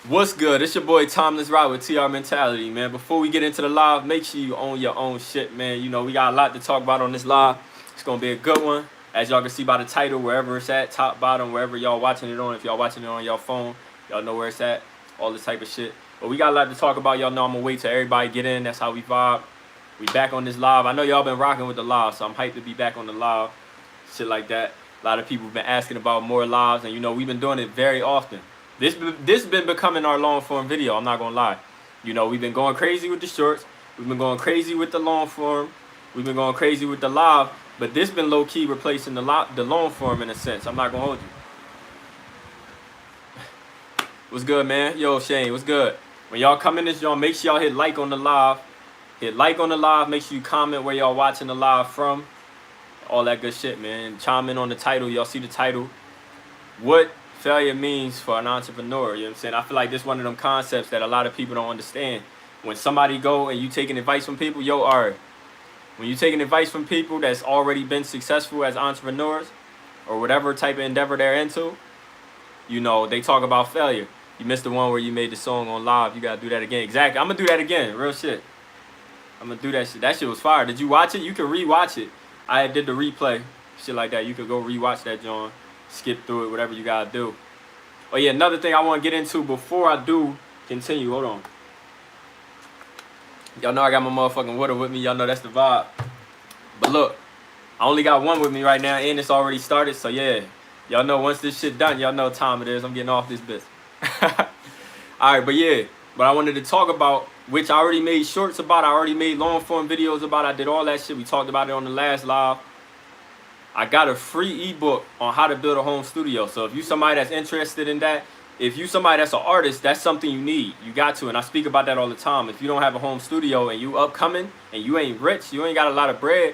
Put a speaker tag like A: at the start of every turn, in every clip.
A: What's good? It's your boy TimelessRoc with TR Mentality, man. Before we get into the live, make sure you own your own shit, man. You know, we got a lot to talk about on this live. It's going to be a good one. As y'all can see by the title, wherever it's at, top, bottom, wherever y'all watching it on. If y'all watching it on your phone, y'all know where it's at. All this type of shit. But we got a lot to talk about. Y'all know I'm going to wait till everybody get in. That's how we vibe. We back on this live. I know y'all been rocking with the live, so I'm hyped to be back on the live. Shit like that. A lot of people have been asking about more lives, and you know, we've been doing it very often. This been becoming our long form video. I'm not gonna lie. You know, we've been going crazy with the shorts. We've been going crazy with the long form. We've been going crazy with the live. But this been low key replacing the long form in a sense. I'm not gonna hold you. What's good, man? Yo, Shane, what's good? When y'all come in this joint, make sure y'all hit like on the live. Hit like on the live. Make sure you comment where y'all watching the live from. All that good shit, man. Chime in on the title. Y'all see the title. What failure means for an entrepreneur, you know what I'm saying? I feel like this is one of them concepts that a lot of people don't understand. When somebody go and you taking advice from people, when you taking advice from people that's already been successful as entrepreneurs or whatever type of endeavor they're into, you know, they talk about failure. You missed the one where you made the song on live. You got to do that again. Exactly. I'm going to do that again. Real shit. I'm going to do that shit. That shit was fire. Did you watch it? You can re-watch it. I did the replay. Shit like that. You could go re-watch that, John. Skip through it, whatever you gotta do. Oh yeah, another thing I want to get into before I do continue. Hold on. Y'all know I got my motherfucking water with me. Y'all know that's the vibe. But look, I only got one with me right now, and it's already started. So yeah, y'all know once this shit done, y'all know what time it is. I'm getting off this bitch. All right, but yeah, but I wanted to talk about, which I already made shorts about. I already made long form videos about. I did all that shit. We talked about it on the last live. I got a free ebook on how to build a home studio. So if you somebody that's interested in that, if you somebody that's an artist, that's something you need. You got to, and I speak about that all the time. If you don't have a home studio and you upcoming and you ain't rich, you ain't got a lot of bread,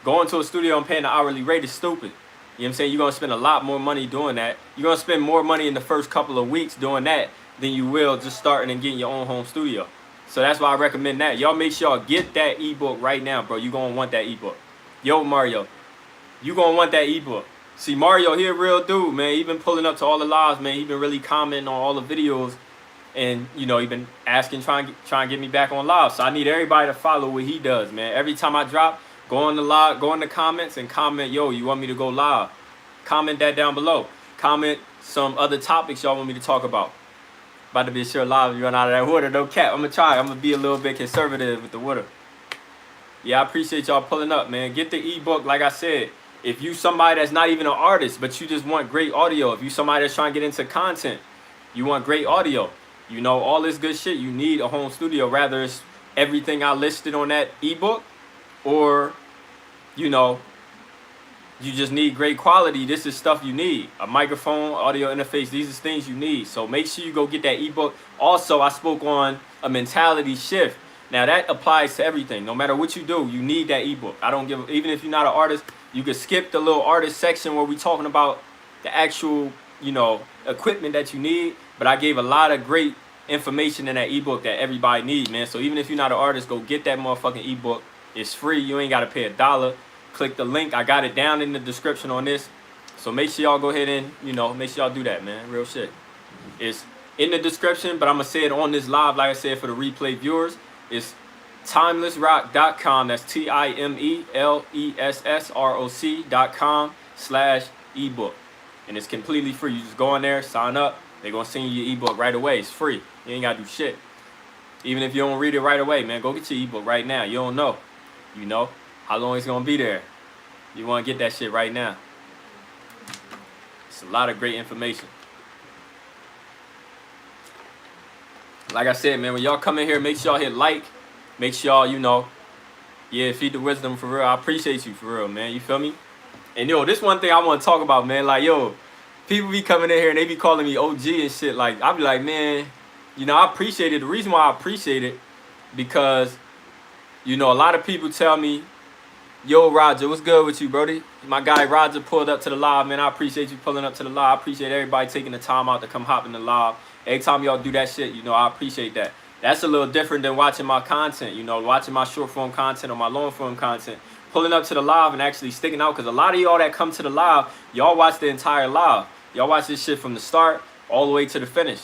A: going to a studio and paying the hourly rate is stupid. You know what I'm saying? You're going to spend a lot more money doing that. You're going to spend more money in the first couple of weeks doing that than you will just starting and getting your own home studio. So that's why I recommend that. Y'all make sure y'all get that ebook right now, bro. You're going to want that ebook. Yo, Mario. You gonna want that ebook. See, Mario, he a real dude, man. He been pulling up to all the lives, man. He been really commenting on all the videos, and you know, he been asking, trying to get me back on live. So I need everybody to follow what he does, man. Every time I drop, go on the live, go in the comments and comment, yo, you want me to go live? Comment that down below. Comment some other topics y'all want me to talk about. About to be sure live, you run out of that water, no cap. I'm gonna try. I'm gonna be a little bit conservative with the water. Yeah, I appreciate y'all pulling up, man. Get the ebook, like I said. If you somebody that's not even an artist, but you just want great audio, if you somebody that's trying to get into content, you want great audio, you know, all this good shit, you need a home studio. Rather it's everything I listed on that ebook, or, you know, you just need great quality. This is stuff you need. A microphone, audio interface, these are things you need. So make sure you go get that ebook. Also, I spoke on a mentality shift. Now that applies to everything. No matter what you do, you need that ebook. I don't give, even if you're not an artist, you can skip the little artist section where we're talking about the actual, you know, equipment that you need. But I gave a lot of great information in that ebook that everybody needs, man. So even if you're not an artist, go get that motherfucking ebook. It's free. You ain't got to pay $1. Click the link. I got it down in the description on this. So make sure y'all go ahead and, you know, make sure y'all do that, man. Real shit. It's in the description, but I'm going to say it on this live, like I said, for the replay viewers. It's TimelessRoc.com. That's TimelessRoc.com/ebook. And it's completely free. You just go in there, sign up. They're going to send you your ebook right away. It's free. You ain't got to do shit. Even if you don't read it right away, man, go get your ebook right now. You don't know. You know how long it's going to be there. You want to get that shit right now. It's a lot of great information. Like I said, man, when y'all come in here, make sure y'all hit like. Make sure y'all, you know, yeah, feed the wisdom for real. I appreciate you for real, man. You feel me? And yo, this one thing I want to talk about, man. Like, yo, people be coming in here and they be calling me OG and shit. Like, I be like, man, you know, I appreciate it. The reason why I appreciate it, because, you know, a lot of people tell me, yo, Roger, what's good with you, brody? My guy Roger pulled up to the live, man. I appreciate you pulling up to the live. I appreciate everybody taking the time out to come hop in the live. Every time y'all do that shit, you know, I appreciate that. That's a little different than watching my content, you know, watching my short form content or my long form content. Pulling up to the live and actually sticking out, because a lot of y'all that come to the live, y'all watch the entire live. Y'all watch this shit from the start all the way to the finish.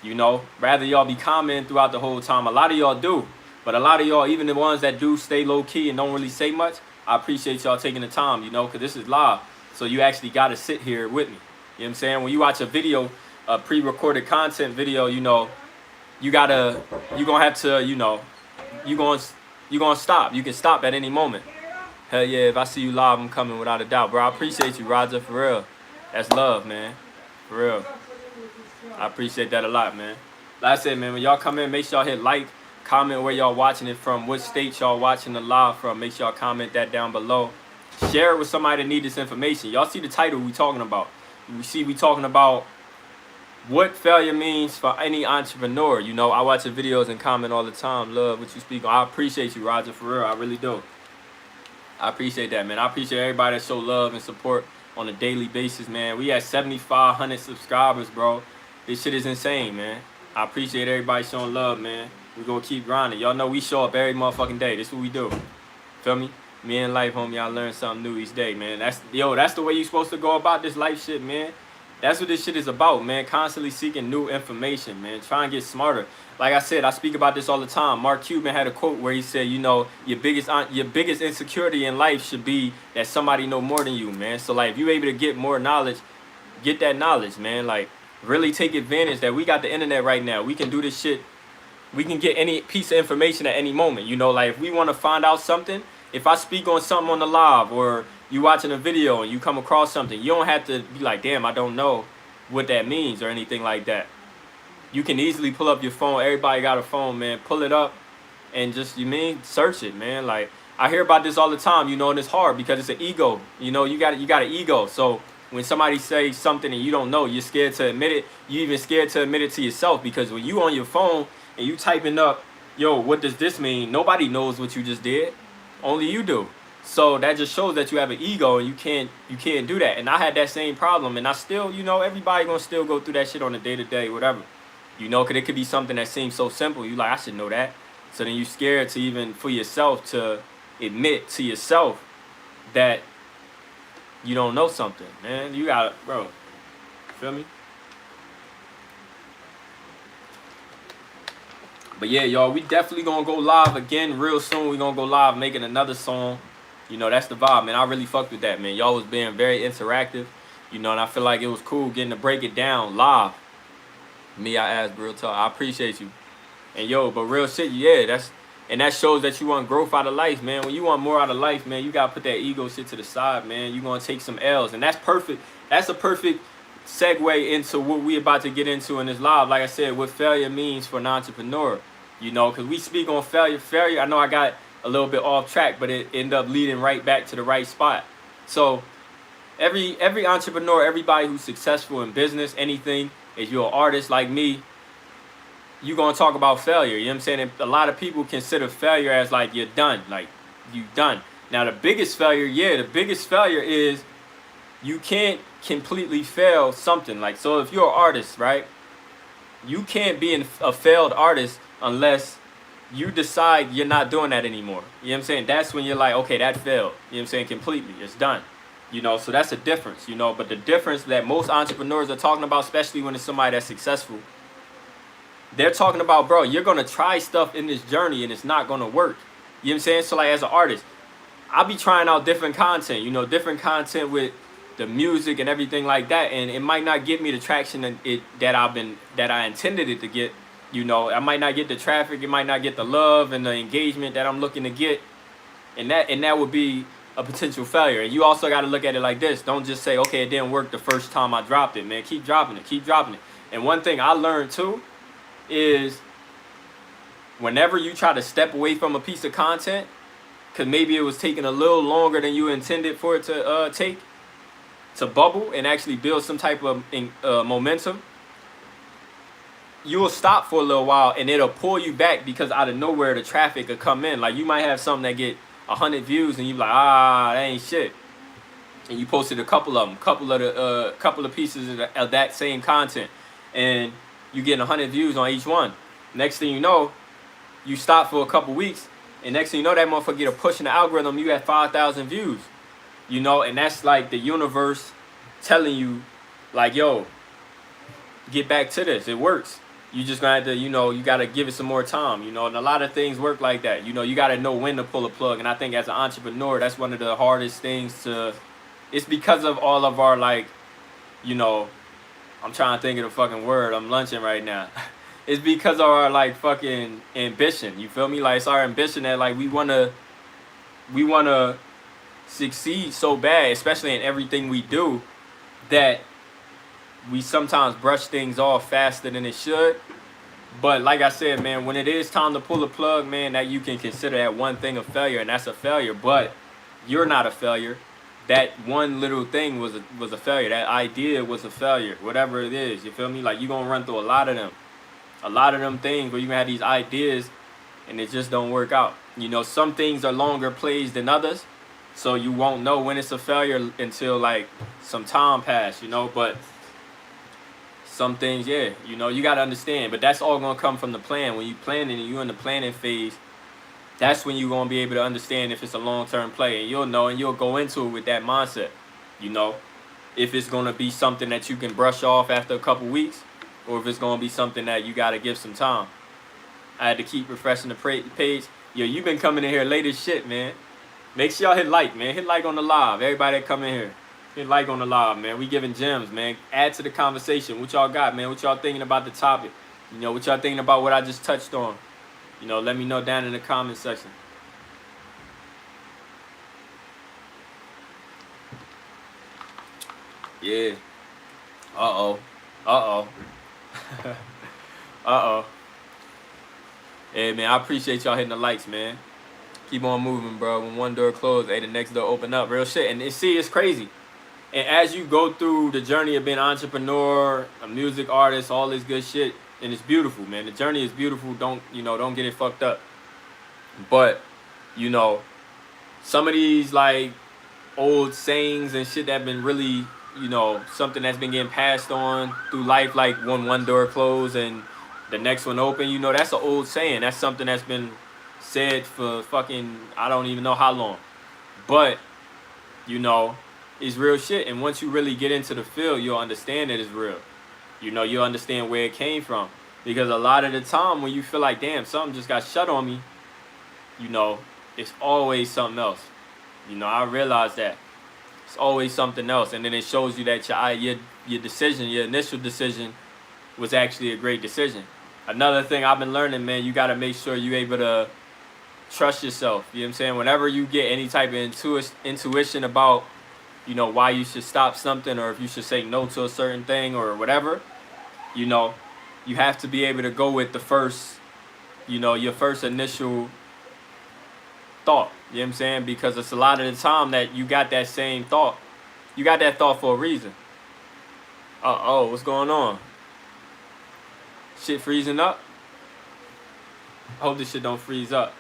A: You know, rather y'all be commenting throughout the whole time. A lot of y'all do. But a lot of y'all, even the ones that do stay low key and don't really say much, I appreciate y'all taking the time, you know, because this is live. So you actually got to sit here with me. You know what I'm saying? When you watch a video, a pre-recorded content video, you know, you're going to have to, you know, you're going to stop. You can stop at any moment. Hell yeah, if I see you live, I'm coming without a doubt. Bro, I appreciate you, Roger, for real. That's love, man. For real. I appreciate that a lot, man. Like I said, man, when y'all come in, make sure y'all hit like. Comment where y'all watching it from, what state y'all watching the live from. Make sure y'all comment that down below. Share it with somebody that need this information. Y'all see the title we talking about. We talking about what failure means for any entrepreneur. You know, I watch your videos and comment all the time. Love what you speak on. I appreciate you, Roger, for real. I really do. I appreciate that, man. I appreciate everybody that show love and support on a daily basis, man. We at 7,500 subscribers, bro. This shit is insane, man. I appreciate everybody showing love, man. We gonna keep grinding. Y'all know we show up every motherfucking day. This is what we do. Feel me? Me and life, homie, I learn something new each day, man. That's the way you supposed to go about this life shit, man. That's what this shit is about, man. Constantly seeking new information, man. Try and get smarter. Like I said, I speak about this all the time. Mark Cuban had a quote where he said, you know, your biggest insecurity in life should be that somebody know more than you, man. So like, if you're able to get more knowledge, get that knowledge, man. Like, really take advantage that we got the internet right now. We can do this shit. We can get any piece of information at any moment. You know, like if we want to find out something, if I speak on something on the live or you watching a video and you come across something, you don't have to be like, damn, I don't know what that means or anything like that. You can easily pull up your phone. Everybody got a phone, man. Pull it up and just, search it, man. Like, I hear about this all the time, you know, and it's hard because it's an ego. You know, you got an ego. So when somebody says something and you don't know, you're scared to admit it. You even scared to admit it to yourself because when you on your phone and you typing up, yo, what does this mean? Nobody knows what you just did. Only you do. So that just shows that you have an ego and you can't do that. And I had that same problem and I still, you know, everybody gonna still go through that shit on a day-to-day, whatever. You know, because it could be something that seems so simple. You like, I should know that. So then you scared to even for yourself to admit to yourself that you don't know something, man. You gotta, bro, feel me? But yeah, y'all, we definitely gonna go live again real soon. We gonna go live making another song. You know, that's the vibe, man. I really fucked with that, man. Y'all was being very interactive, you know, and I feel like it was cool getting to break it down live. Me, I asked real talk. I appreciate you. And yo, but real shit, yeah, that shows that you want growth out of life, man. When you want more out of life, man, you gotta put that ego shit to the side, man. You gonna take some L's, and that's perfect. That's a perfect segue into what we about to get into in this live. Like I said, what failure means for an entrepreneur. You know, because we speak on failure. I know I got a little bit off track, but it ended up leading right back to the right spot. So every entrepreneur, everybody who's successful in business, anything, if you're an artist like me, you're going to talk about failure. You know what I'm saying? And a lot of people consider failure as like you're done, like you done. Now, the biggest failure is you can't completely fail something. Like, so if you're an artist, right, you can't be a failed artist unless you decide you're not doing that anymore. You know what I'm saying? That's when you're like, okay, that failed. You know what I'm saying? Completely. It's done. You know, so that's a difference, you know. But the difference that most entrepreneurs are talking about, especially when it's somebody that's successful, they're talking about, bro, you're going to try stuff in this journey and it's not going to work. You know what I'm saying? So like as an artist, I'll be trying out different content, you know, different content with the music and everything like that. And it might not give me the traction that I intended it to get. You know, I might not get the traffic, it might not get the love and the engagement that I'm looking to get. And that would be a potential failure. And you also got to look at it like this. Don't just say, okay, it didn't work the first time I dropped it, man. Keep dropping it, keep dropping it. And one thing I learned too is whenever you try to step away from a piece of content, because maybe it was taking a little longer than you intended for it to take to bubble and actually build some type of momentum, you will stop for a little while and it'll pull you back because out of nowhere the traffic will come in. Like you might have something that get 100 views and you like, that ain't shit. And you posted a couple of them, couple of pieces of that same content, and you getting 100 views on each one. Next thing you know, you stop for a couple weeks, and next thing you know, that motherfucker get a push in the algorithm. You got 5,000 views, you know, and that's like the universe telling you, like, yo, get back to this. It works. You just gonna have to, you gotta give it some more time, and a lot of things work like that. You gotta know when to pull a plug. And I think as an entrepreneur, that's one of the hardest things to, it's because of all of our, like, I'm trying to think of the fucking word. I'm lunching right now. It's because of our, like, fucking ambition. You feel me? Like, it's our ambition that, like, we wanna succeed so bad, especially in everything we do, that we sometimes brush things off faster than it should. But like I said, man, when it is time to pull a plug, man, that you can consider that one thing a failure, and that's a failure. But you're not a failure. That one little thing was a failure. That idea was a failure. Whatever it is, you feel me? Like, you're gonna run through a lot of them things where you have these ideas and it just don't work out. Some things are longer plays than others, so you won't know when it's a failure until, like, some time pass, but some things, yeah, you got to understand. But that's all going to come from the plan. When you planning and you're in the planning phase, that's when you're going to be able to understand if it's a long-term play. And you'll know, and you'll go into it with that mindset, if it's going to be something that you can brush off after a couple weeks, or if it's going to be something that you got to give some time. I had to keep refreshing the page. Yo, you've been coming in here late as shit, man. Make sure y'all hit like, man. Hit like on the live. Everybody that come in here, hit like on the live, man. We giving gems, man. Add to the conversation. What y'all got, man? What y'all thinking about the topic? What y'all thinking about what I just touched on? Let me know down in the comment section. Yeah. Uh-oh. Uh-oh. Uh-oh. Hey, man, I appreciate y'all hitting the likes, man. Keep on moving, bro. When one door closed, the next door open up. Real shit. And see, it's crazy. And as you go through the journey of being an entrepreneur, a music artist, all this good shit, and it's beautiful, man. The journey is beautiful. Don't get it fucked up. But, some of these, like, old sayings and shit that have been really, something that's been getting passed on through life, like when one door closed and the next one open, that's an old saying. That's something that's been said for fucking, I don't even know how long. But, it's real shit. And once you really get into the field, you'll understand that it's real. You'll understand where it came from. Because a lot of the time when you feel like, damn, something just got shut on me, it's always something else. I realize that. It's always something else. And then it shows you that your decision, your initial decision, was actually a great decision. Another thing I've been learning, man, you got to make sure you're able to trust yourself. You know what I'm saying? Whenever you get any type of intuition about, why you should stop something, or if you should say no to a certain thing or whatever, you have to be able to go with the first, your first initial thought. You know what I'm saying? Because it's a lot of the time that you got that same thought. You got that thought for a reason. Uh-oh, what's going on? Shit freezing up? I hope this shit don't freeze up.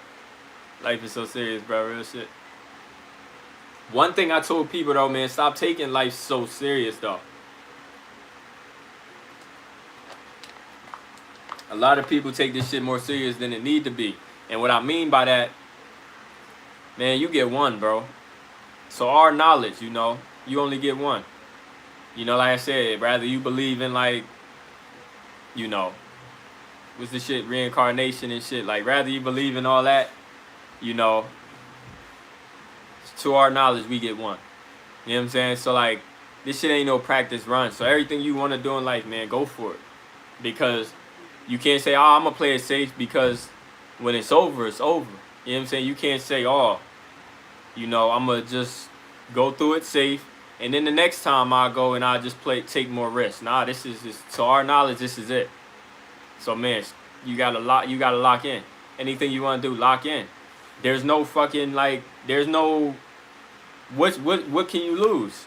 A: Life is so serious, bro. Real shit. One thing I told people, though, man, stop taking life so serious, though. A lot of people take this shit more serious than it need to be. And what I mean by that, man, you get one, bro. So our knowledge, you only get one. Like I said, rather you believe in, like, what's the shit, reincarnation and shit. Like, rather you believe in all that, to our knowledge, we get one. You know what I'm saying? So, like, this shit ain't no practice run. So everything you want to do in life, man, go for it. Because you can't say, I'm going to play it safe, because when it's over, it's over. You know what I'm saying? You can't say, I'm going to just go through it safe, and then the next time I go and I just take more risks. Nah, this is just, to our knowledge, this is it. So, man, you gotta lock in. Anything you want to do, lock in. There's no fucking, like, there's no, what can you lose?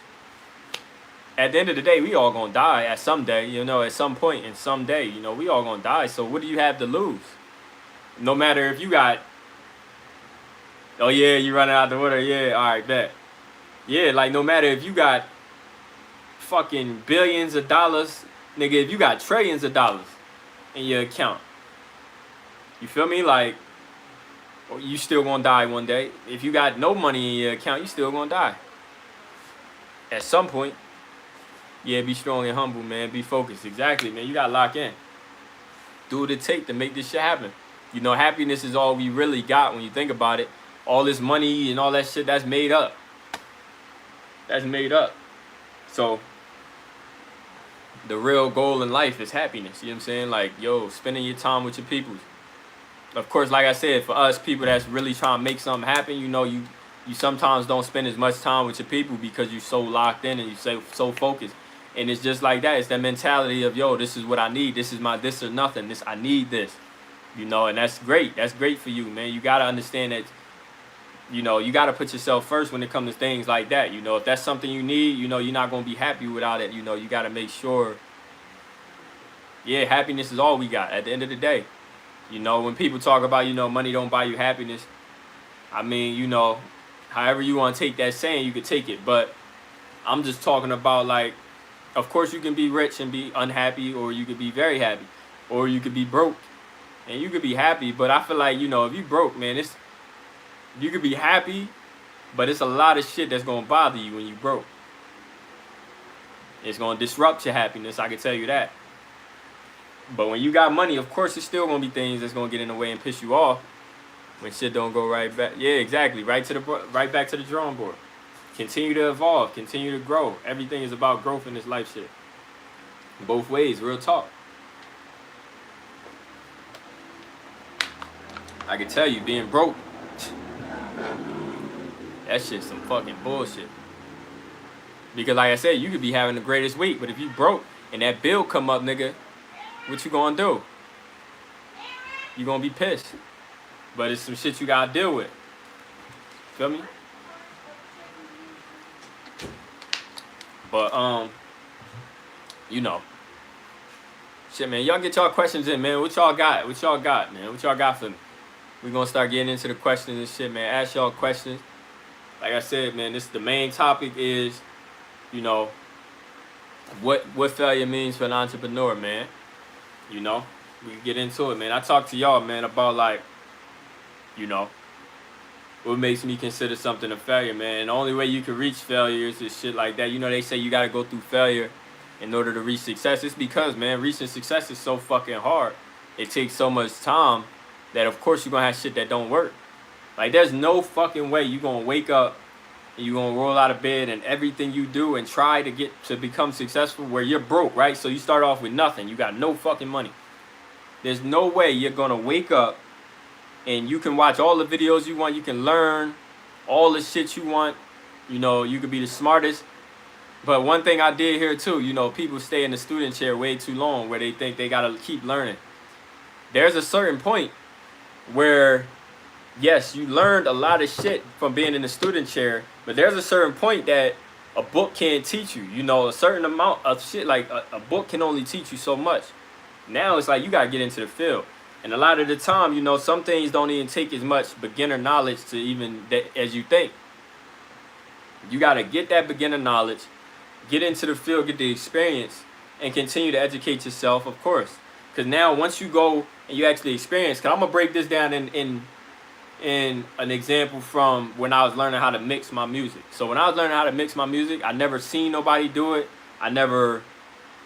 A: At the end of the day, we all gonna die at some day, at some point in some day, we all gonna die. So what do you have to lose? No matter if you got, oh yeah, you running out the water, yeah, all right, bet. Yeah, like, no matter if you got fucking billions of dollars, nigga, if you got trillions of dollars in your account, you feel me? Like, you still gonna die one day. If you got no money in your account, you still gonna die at some point. Yeah, be strong and humble, man. Be focused. Exactly, man. You gotta lock in. do what it takes to make this shit happen. You know, happiness is all we really got when you think about it. All this money and all that shit, that's made up. That's made up. So the real goal in life is happiness. You know what I'm saying? Like, yo, spending your time with your people. Of course, like I said, for us people that's really trying to make something happen, you know, you sometimes don't spend as much time with your people because you're so locked in and you're so focused. And it's just like that. It's that mentality of, yo, this is what I need. This is my this or nothing. This, I need this. You know, and that's great. That's great for you, man. You got to understand that, you know, you got to put yourself first when it comes to things like that. You know, if that's something you need, you know, you're not going to be happy without it. You know, you got to make sure, yeah, happiness is all we got at the end of the day. You know, when people talk about, you know, money don't buy you happiness, I mean, you know, however you want to take that saying, you could take it. But I'm just talking about, like, of course you can be rich and be unhappy, or you could be very happy, or you could be broke and you could be happy. But I feel like, you know, if you broke, man, you could be happy, but it's a lot of shit that's going to bother you when you broke. It's going to disrupt your happiness, I can tell you that. But when you got money, of course, there's still going to be things that's going to get in the way and piss you off when shit don't go right back. Yeah, exactly. Right back to the drawing board. Continue to evolve. Continue to grow. Everything is about growth in this life shit. Both ways, real talk. I can tell you, being broke, that shit's some fucking bullshit. Because like I said, you could be having the greatest week, but if you broke and that bill come up, nigga, what you gonna do? You gonna be pissed. But it's some shit you gotta deal with. Feel me? But you know. Shit, man, y'all get y'all questions in, man. What y'all got? What y'all got, man? What y'all got for me? We gonna start getting into the questions and shit, man. Ask y'all questions. Like I said, man, the main topic is, you know, what failure means for an entrepreneur, man. You know, we can get into it, man. I talk to y'all, man, about, like, you know, what makes me consider something a failure, man. And the only way you can reach failure is this shit like that. You know, they say you got to go through failure in order to reach success. It's because, man, reaching success is so fucking hard. It takes so much time that, of course, you're going to have shit that don't work. Like, there's no fucking way you're going to wake up and you're going to roll out of bed and everything you do and try to get to become successful where you're broke, right? So you start off with nothing. You got no fucking money. There's no way you're going to wake up and you can watch all the videos you want. You can learn all the shit you want. You know, you could be the smartest. But one thing I did here too, you know, people stay in the student chair way too long where they think they got to keep learning. There's a certain point where, yes, you learned a lot of shit from being in the student chair, but there's a certain point that a book can't teach you. You know, a certain amount of shit, like a book can only teach you so much. Now it's like you got to get into the field. And a lot of the time, you know, some things don't even take as much beginner knowledge to even as you think. You got to get that beginner knowledge, get into the field, get the experience, and continue to educate yourself, of course. Because now once you go and you actually experience, because I'm going to break this down in an example from when I was learning how to mix my music. So when I was learning how to mix my music, I never seen nobody do it. I never,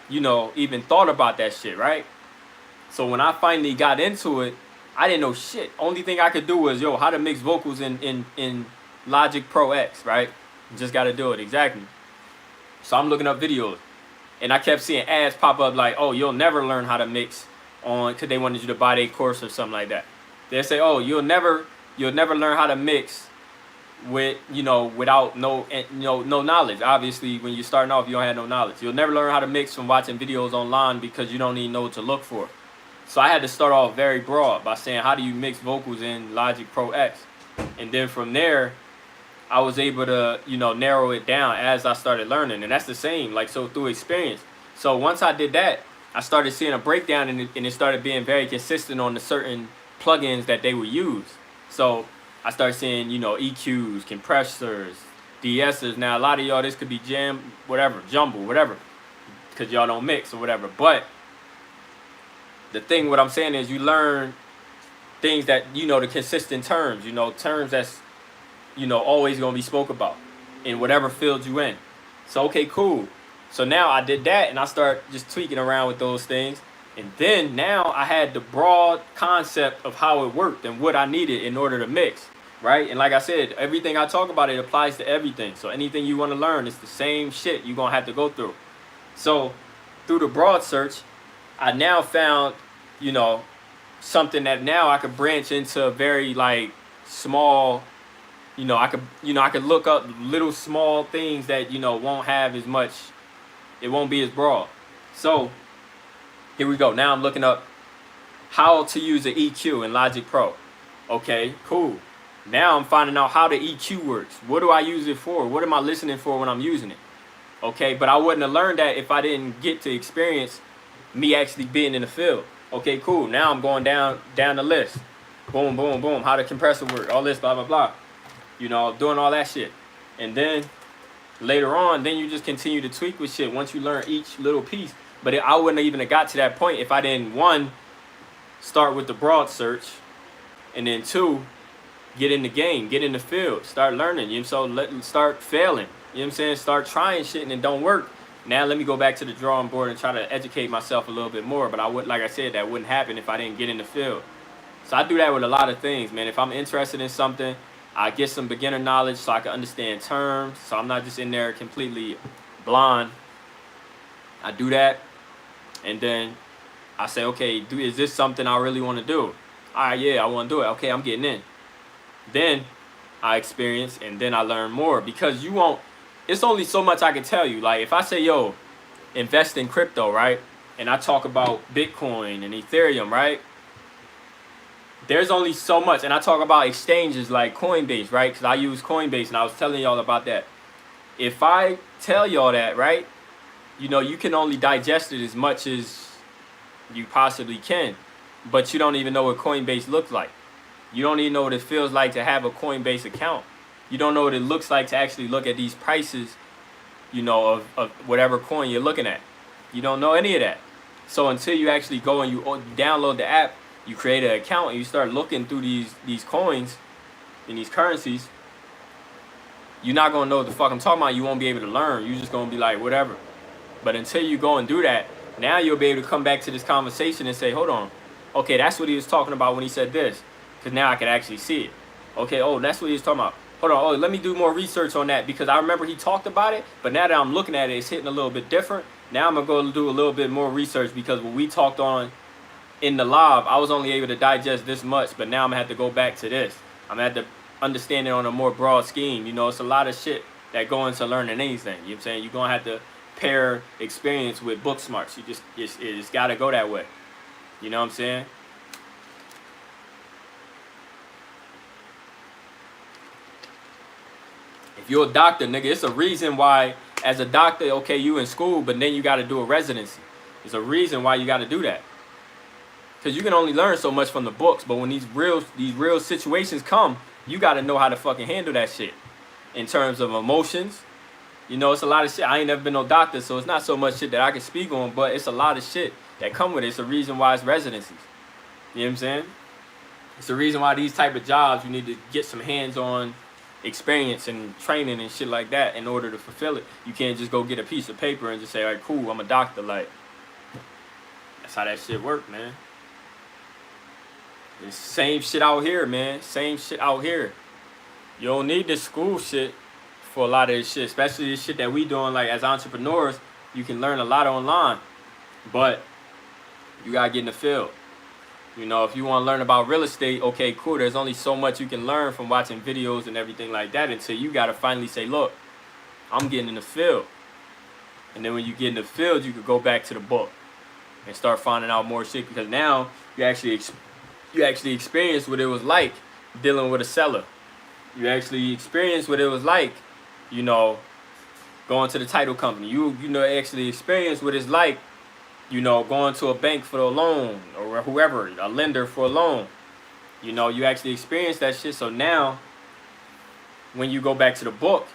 A: you know, even thought about that shit, right? So when I finally got into it, I didn't know shit. Only thing I could do was, yo, how to mix vocals in Logic Pro X, right? Just got to do it, exactly. So I'm looking up videos, and I kept seeing ads pop up like, oh, you'll never learn how to mix on, because they wanted you to buy their course or something like that. They say, oh, you'll never learn how to mix with, you know, without no knowledge. Obviously, when you're starting off, you don't have no knowledge. You'll never learn how to mix from watching videos online because you don't even know what to look for. So I had to start off very broad by saying, how do you mix vocals in Logic Pro X? And then from there, I was able to, you know, narrow it down as I started learning. And that's the same, like, so through experience. So once I did that, I started seeing a breakdown, and it started being very consistent on the certain plugins that they would use. So I started seeing, you know, EQs, compressors, de-essers. Now, a lot of y'all, this could be jumble, whatever, because y'all don't mix or whatever. But the thing, what I'm saying is, you learn things that, you know, the consistent terms, you know, terms that's, you know, always going to be spoke about in whatever field you in. So, okay, cool. So now I did that, and I start just tweaking around with those things. And then now I had the broad concept of how it worked and what I needed in order to mix, right? And like I said, everything I talk about, it applies to everything. So anything you want to learn, it's the same shit you're going to have to go through. So through the broad search, I now found, you know, something that now I could branch into a very like small, I could look up little small things that, won't have as much, it won't be as broad. So here we go. Now I'm looking up how to use an EQ in Logic Pro. Okay, cool. Now I'm finding out how the EQ works. What do I use it for? What am I listening for when I'm using it? Okay, but I wouldn't have learned that if I didn't get to experience me actually being in the field. Okay, cool. Now I'm going down the list. Boom, boom, boom. How the compressor work. All this, blah, blah, blah. Doing all that shit. And then later on, then you just continue to tweak with shit once you learn each little piece. But I wouldn't even have got to that point if I didn't, one, start with the broad search, and then two, get in the game, get in the field, start learning, start failing, start trying shit and it don't work. Now let me go back to the drawing board and try to educate myself a little bit more. But like I said, that wouldn't happen if I didn't get in the field. So I do that with a lot of things, man. If I'm interested in something, I get some beginner knowledge so I can understand terms, so I'm not just in there completely blind. I do that, and then I say, okay, is this something I really want to do? All right, yeah, I want to do it. Okay, I'm getting in. Then I experience, and then I learn more, because it's only so much I can tell you. Like if I say, yo, invest in crypto, right? And I talk about Bitcoin and Ethereum, right? There's only so much. And I talk about exchanges like Coinbase, right? Because I use Coinbase, and I was telling y'all about that. If I tell y'all that, right, you can only digest it as much as you possibly can. But you don't even know what Coinbase looks like. You don't even know what it feels like to have a Coinbase account. You don't know what it looks like to actually look at these prices, of whatever coin you're looking at. You don't know any of that. So until you actually go and you download the app, you create an account, and you start looking through these coins and these currencies, you're not going to know what the fuck I'm talking about. You won't be able to learn. You're just going to be like, whatever. But until you go and do that, now you'll be able to come back to this conversation and say, hold on. Okay, that's what he was talking about when he said this. Because now I can actually see it. Okay, oh, that's what he was talking about. Hold on, oh, let me do more research on that, because I remember he talked about it, but now that I'm looking at it, it's hitting a little bit different. Now I'm going to go do a little bit more research, because when we talked on in the live, I was only able to digest this much, but now I'm going to have to go back to this. I'm going to have to understand it on a more broad scheme. It's a lot of shit that go into learning anything. You know what I'm saying? You're going to have to pair experience with book smarts. It's got to go that way. You know what I'm saying? If you're a doctor, nigga, it's a reason why, as a doctor, okay, you in school, but then you got to do a residency. There's a reason why you got to do that. Because you can only learn so much from the books, but when these real situations come, you got to know how to fucking handle that shit. In terms of emotions, it's a lot of shit. I ain't never been no doctor, so it's not so much shit that I can speak on, but it's a lot of shit that come with it. It's the reason why it's residencies. You know what I'm saying? It's the reason why these type of jobs, you need to get some hands-on experience and training and shit like that in order to fulfill it. You can't just go get a piece of paper and just say, all right, cool, I'm a doctor. Like, that's how that shit work, man. It's same shit out here, man. Same shit out here. You don't need this school shit for a lot of this shit, especially this shit that we doing. Like, as entrepreneurs, you can learn a lot online, but you gotta get in the field. If you want to learn about real estate, okay, cool. There's only so much you can learn from watching videos and everything like that until you got to finally say, look, I'm getting in the field. And then when you get in the field, you could go back to the book and start finding out more shit, because now you actually experience what it was like dealing with a seller. You actually experience what it was like, going to the title company. You actually experience what it's like, going to a bank for a loan, or whoever, a lender for a loan. You actually experience that shit. So now, when you go back to the book,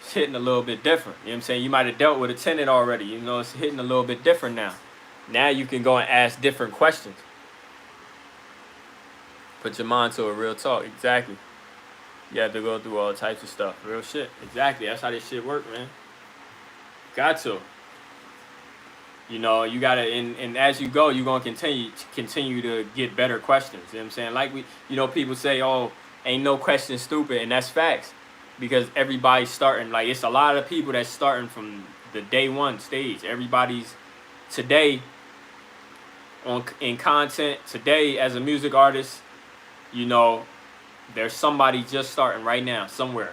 A: it's hitting a little bit different. You know what I'm saying? You might have dealt with a tenant already. It's hitting a little bit different now. Now you can go and ask different questions. Put your mind to it, real talk. Exactly. You have to go through all types of stuff. Real shit. Exactly. That's how this shit work, man. Got to. You know, you gotta, and as you go, you're gonna continue to get better questions. You know what I'm saying? Like people say, oh, ain't no question stupid, and that's facts, because everybody's starting. Like, it's a lot of people that's starting from the day one stage. Everybody's today in content today as a music artist. There's somebody just starting right now somewhere,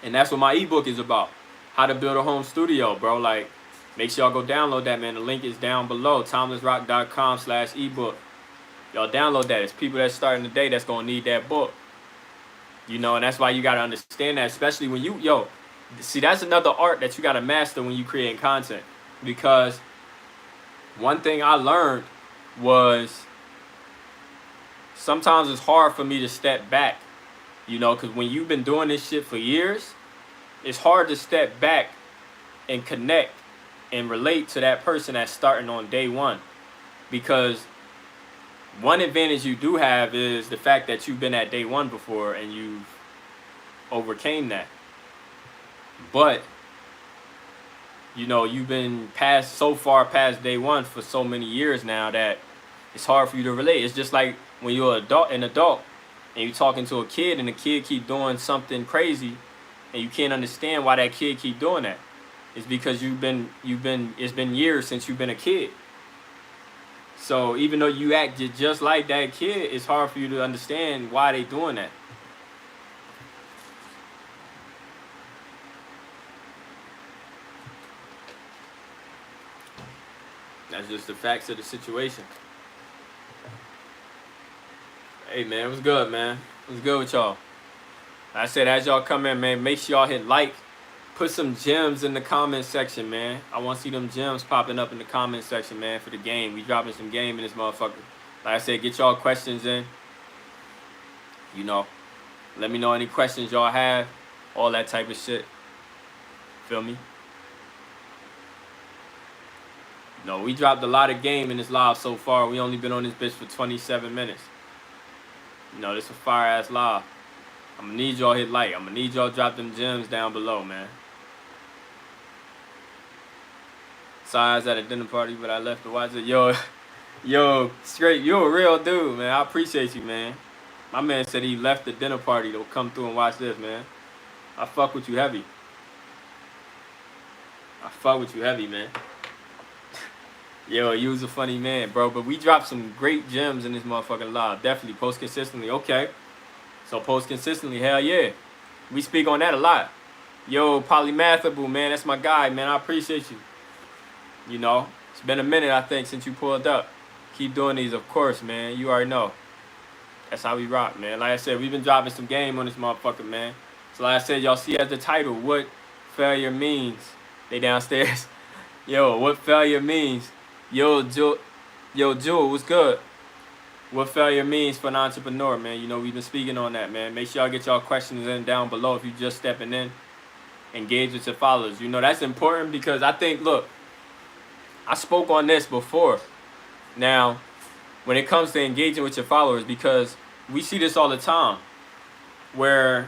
A: and that's what my ebook is about. How to build a home studio, bro. Like, make sure y'all go download that, man. The link is down below, TimelessRoc.com/ebook. Y'all download that. It's people that's starting today that's gonna need that book. And that's why you gotta understand that, especially when see, that's another art that you gotta master when you create content. Because one thing I learned was sometimes it's hard for me to step back, because when you've been doing this shit for years, it's hard to step back and connect and relate to that person that's starting on day one. Because one advantage you do have is the fact that you've been at day one before and you've overcame that. But you've been so far past day one for so many years now that it's hard for you to relate. It's just like when you're an adult and you're talking to a kid and the kid keep doing something crazy and you can't understand why that kid keep doing that. It's because it's been years since you've been a kid. So even though you act just like that kid, it's hard for you to understand why they doing that. That's just the facts of the situation. Hey, man, what's good, man? What's good with y'all? Like I said, as y'all come in, man, make sure y'all hit like. Put some gems in the comment section, man. I want to see them gems popping up in the comment section, man, for the game. We dropping some game in this motherfucker. Like I said, get y'all questions in. Let me know any questions y'all have. All that type of shit. Feel me? No, we dropped a lot of game in this live so far. We only been on this bitch for 27 minutes. This is a fire-ass live. I'm going to need y'all hit like. I'm going to need y'all drop them gems down below, man. Sorry, I was at a dinner party, but I left to watch it. Yo, straight, you a real dude, man. I appreciate you, man. My man said he left the dinner party to come through and watch this, man. I fuck with you heavy. Man. Yo, you was a funny man, bro. But we dropped some great gems in this motherfucking live. Definitely. Post consistently. Okay. So post consistently. Hell yeah. We speak on that a lot. Yo, Polymathable, man. That's my guy, man. I appreciate you. It's been a minute, I think, since you pulled up. Keep doing these, of course, man. You already know. That's how we rock, man. Like I said, we've been dropping some game on this motherfucker, man. So like I said, y'all see as the title, what failure means. They downstairs. Yo, what failure means. Yo, Jewel, what's good? What failure means for an entrepreneur, man. We've been speaking on that, man. Make sure y'all get y'all questions in down below if you just stepping in. Engage with your followers. That's important because I think, look, I spoke on this before. Now, when it comes to engaging with your followers, because we see this all the time, where,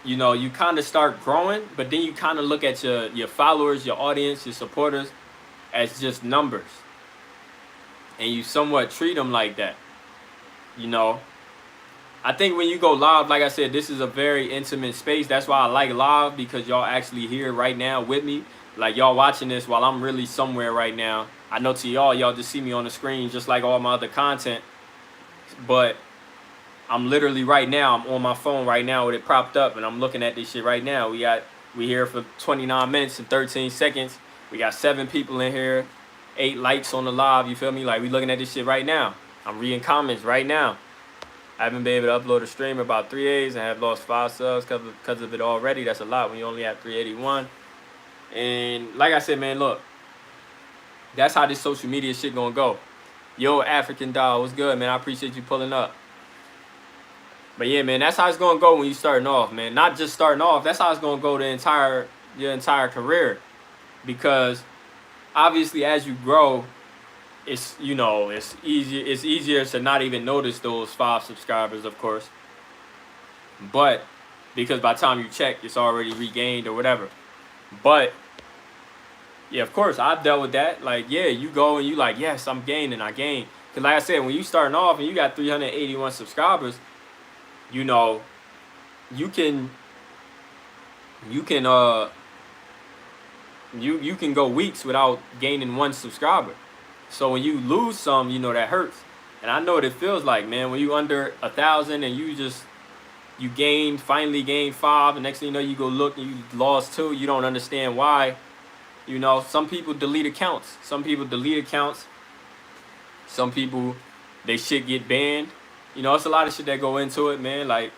A: you kind of start growing, but then you kind of look at your followers, your audience, your supporters as just numbers. And you somewhat treat them like that. I think when you go live, like I said, this is a very intimate space. That's why I like live, because y'all actually here right now with me. Like, y'all watching this while I'm really somewhere right now. I know to y'all just see me on the screen just like all my other content. But I'm literally right now, I'm on my phone right now with it propped up, and I'm looking at this shit right now. We here for 29 minutes and 13 seconds. We got 7 people in here, 8 likes on the live, you feel me? Like, we looking at this shit right now. I'm reading comments right now. I haven't been able to upload a stream in about 3 days and have lost 5 subs because of it already. That's a lot when you only have 381. And like I said, man, look, that's how this social media shit gonna go. Yo, African doll, what's good, man? I appreciate you pulling up. But yeah, man, that's how it's gonna go when you starting off, man. Not just starting off, that's how it's gonna go your entire career. Because obviously as you grow, it's easier to not even notice those 5 subscribers, of course. But because by the time you check, it's already regained or whatever. But Yeah, of course, I've dealt with that. Like, yeah, you go and you like, yes, I'm gaining, I gain. Because like I said, when you starting off and you got 381 subscribers, you know, you can you can you can go weeks without gaining one subscriber. So when you lose some, you know that hurts. And I know what it feels like, man, when you under 1,000 and you finally gained 5, and next thing you know you go look and you lost 2, you don't understand why. You know, some people delete accounts. Some people delete accounts. Some people, they shit get banned. You know, it's a lot of shit that go into it, man. Like,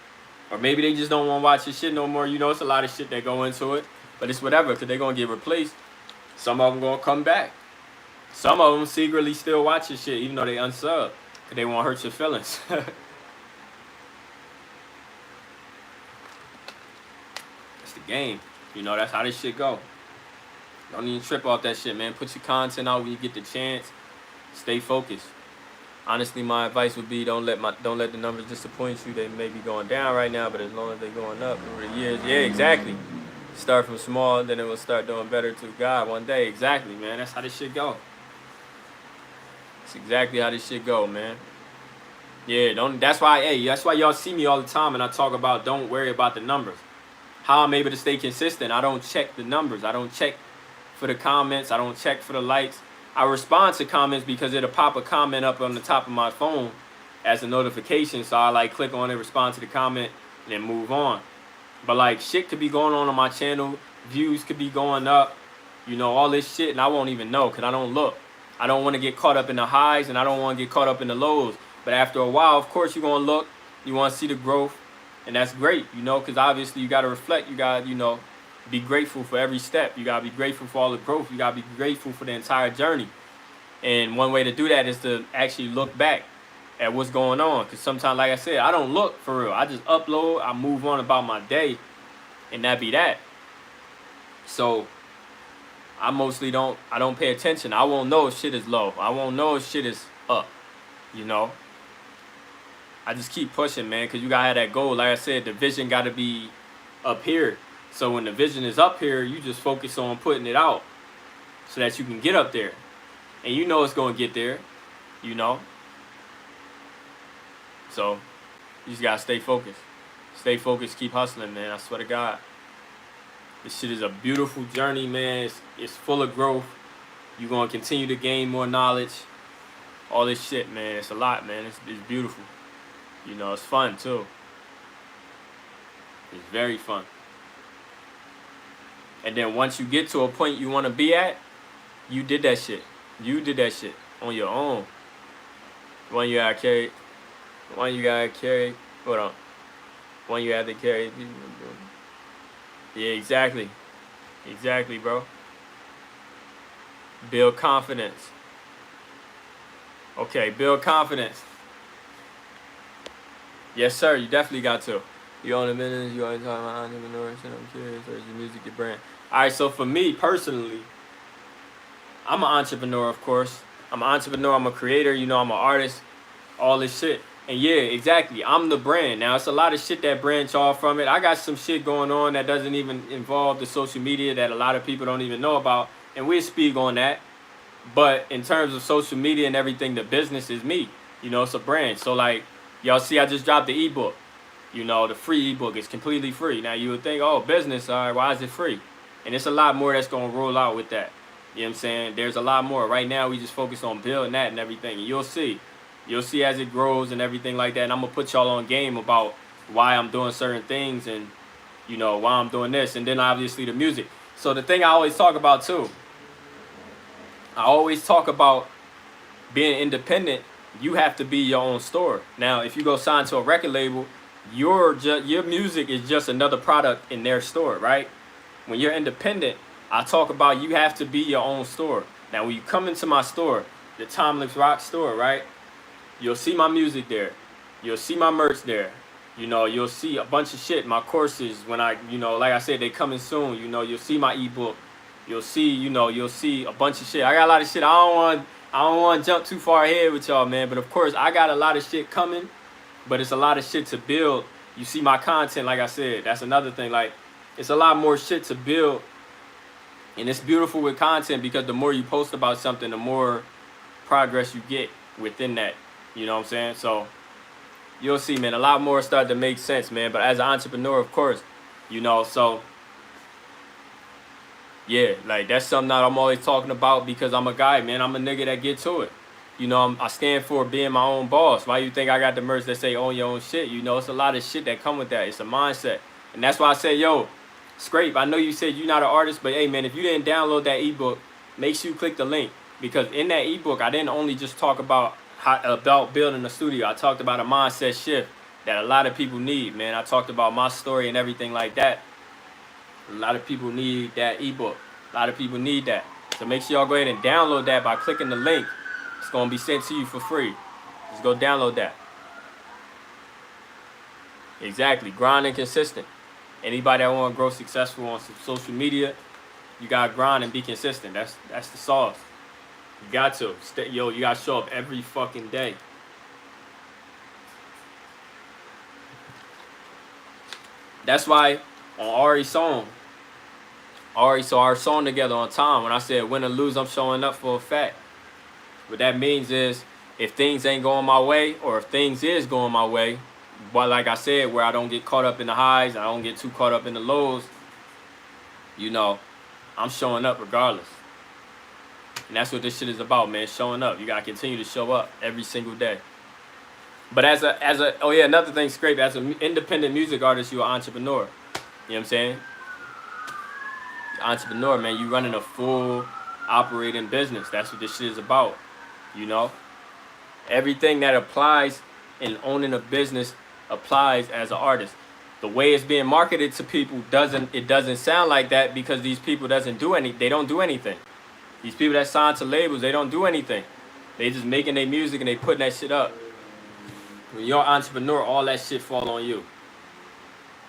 A: or maybe they just don't want to watch your shit no more. You know, it's a lot of shit that go into it. But it's whatever, because they're going to get replaced. Some of them going to come back. Some of them secretly still watch your shit, even though they unsub, because they won't hurt your feelings. That's the game. You know, that's how this shit go. Don't even trip off that shit, man. Put your content out when you get the chance. Stay focused. Honestly, my advice would be don't let the numbers disappoint you. They may be going down right now, but as long as they're going up over the years, yeah, exactly. Start from small, then it will start doing better to God one day. Exactly, man. That's how this shit go. That's exactly how this shit go, man. Yeah, that's why y'all see me all the time and I talk about don't worry about the numbers. How I'm able to stay consistent. I don't check the numbers. I don't check for the comments. I don't check for the likes. I respond to comments because it'll pop a comment up on the top of my phone as a notification. So I like click on it, respond to the comment, and then move on. But like shit could be going on my channel. Views could be going up. You know, all this shit, and I won't even know because I don't look. I don't want to get caught up in the highs and I don't want to get caught up in the lows. But after a while, of course, you're going to look. You want to see the growth. And that's great, you know, because obviously you got to reflect. You got to, you know, be grateful for every step. You got to be grateful for all the growth. You got to be grateful for the entire journey. And one way to do that is to actually look back at what's going on. Because sometimes, like I said, I don't look for real. I just upload. I move on about my day. And that be that. So I mostly don't pay attention. I won't know if shit is low. I won't know if shit is up, you know. I just keep pushing, man, because you got to have that goal. Like I said, the vision got to be up here. So when the vision is up here, you just focus on putting it out so that you can get up there. And you know it's going to get there, you know. So you just got to stay focused. Stay focused, keep hustling, man. I swear to God. This shit is a beautiful journey, man. It's full of growth. You're going to continue to gain more knowledge. All this shit, man. It's a lot, man. It's beautiful. You know, it's fun, too. It's very fun. And then once you get to a point you want to be at, you did that shit. You did that shit on your own. One you got carried. One you got carried. Hold on. One you had to carry. Yeah, exactly. Exactly, bro. Build confidence. Okay, build confidence. Yes, sir. You definitely got to. You own a business. You always talking about entrepreneurs. I'm curious. Or is your music your brand? All right. So for me personally, I'm an entrepreneur, of course. I'm an entrepreneur. I'm a creator. You know, I'm an artist. All this shit. And yeah, exactly. I'm the brand. Now, it's a lot of shit that branch off from it. I got some shit going on that doesn't even involve the social media that a lot of people don't even know about. And we'll speak on that. But in terms of social media and everything, the business is me. You know, it's a brand. So, like, y'all see I just dropped the ebook. You know, the free ebook is completely free. Now, you would think, oh, business, all right, why is it free? And it's a lot more that's going to roll out with that. You know what I'm saying? There's a lot more. Right now, we just focus on building that and everything. And you'll see. You'll see as it grows and everything like that. And I'm going to put y'all on game about why I'm doing certain things and, you know, why I'm doing this. And then, obviously, the music. So, the thing I always talk about, too, I always talk about being independent. You have to be your own store. Now, if you go sign to a record label, your music is just another product in their store, right? When you're independent, I talk about you have to be your own store. Now, when you come into my store, the TimelessRoc store, right? You'll see my music there. You'll see my merch there. You know, you'll see a bunch of shit. My courses, when I, you know, like I said, they coming soon. You know, you'll see my ebook. You'll see, you know, you'll see a bunch of shit. I got a lot of shit. I don't want to jump too far ahead with y'all, man. But of course, I got a lot of shit coming. But it's a lot of shit to build. You see my content, like I said. That's another thing. Like, it's a lot more shit to build And it's beautiful with content because the more you post about something, the more progress you get within that. You know what I'm saying? So you'll see, man, a lot more start to make sense, man. But as an entrepreneur, of course, you know, so yeah, like that's something that I'm always talking about because I'm a guy, man. I'm a nigga that get to it. You know, I stand for being my own boss. Why you think I got the merch that say own your own shit? You know, it's a lot of shit that come with that. It's a mindset. And that's why I say, yo, Scrape, I know you said you're not an artist, but hey, man, if you didn't download that ebook, make sure you click the link. Because in that ebook, I didn't only just talk about building a studio. I talked about a mindset shift that a lot of people need, man. I talked about my story and everything like that. A lot of people need that ebook. A lot of people need that. So make sure y'all go ahead and download that by clicking the link. It's going to be sent to you for free. Just go download that. Exactly. Grind and consistent. Anybody that want to grow successful on some social media, you got to grind and be consistent. That's the sauce. You got to. You got to show up every fucking day. That's why on Ari's song, so our song together on time, when I said win or lose, I'm showing up for a fact. What that means is if things ain't going my way or if things is going my way, but like I said, where I don't get caught up in the highs, I don't get too caught up in the lows, you know, I'm showing up regardless. And that's what this shit is about, man, showing up. You got to continue to show up every single day. But oh yeah, another thing, Scrape, as an independent music artist, you're an entrepreneur. You know what I'm saying? Entrepreneur, man, you running a full operating business. That's what this shit is about, you know? Everything that applies in owning a business applies as an artist. The way it's being marketed to people doesn't sound like that because these people they don't do anything. These people that sign to labels, they don't do anything. They just making their music and they putting that shit up. When you're an entrepreneur, all that shit fall on you.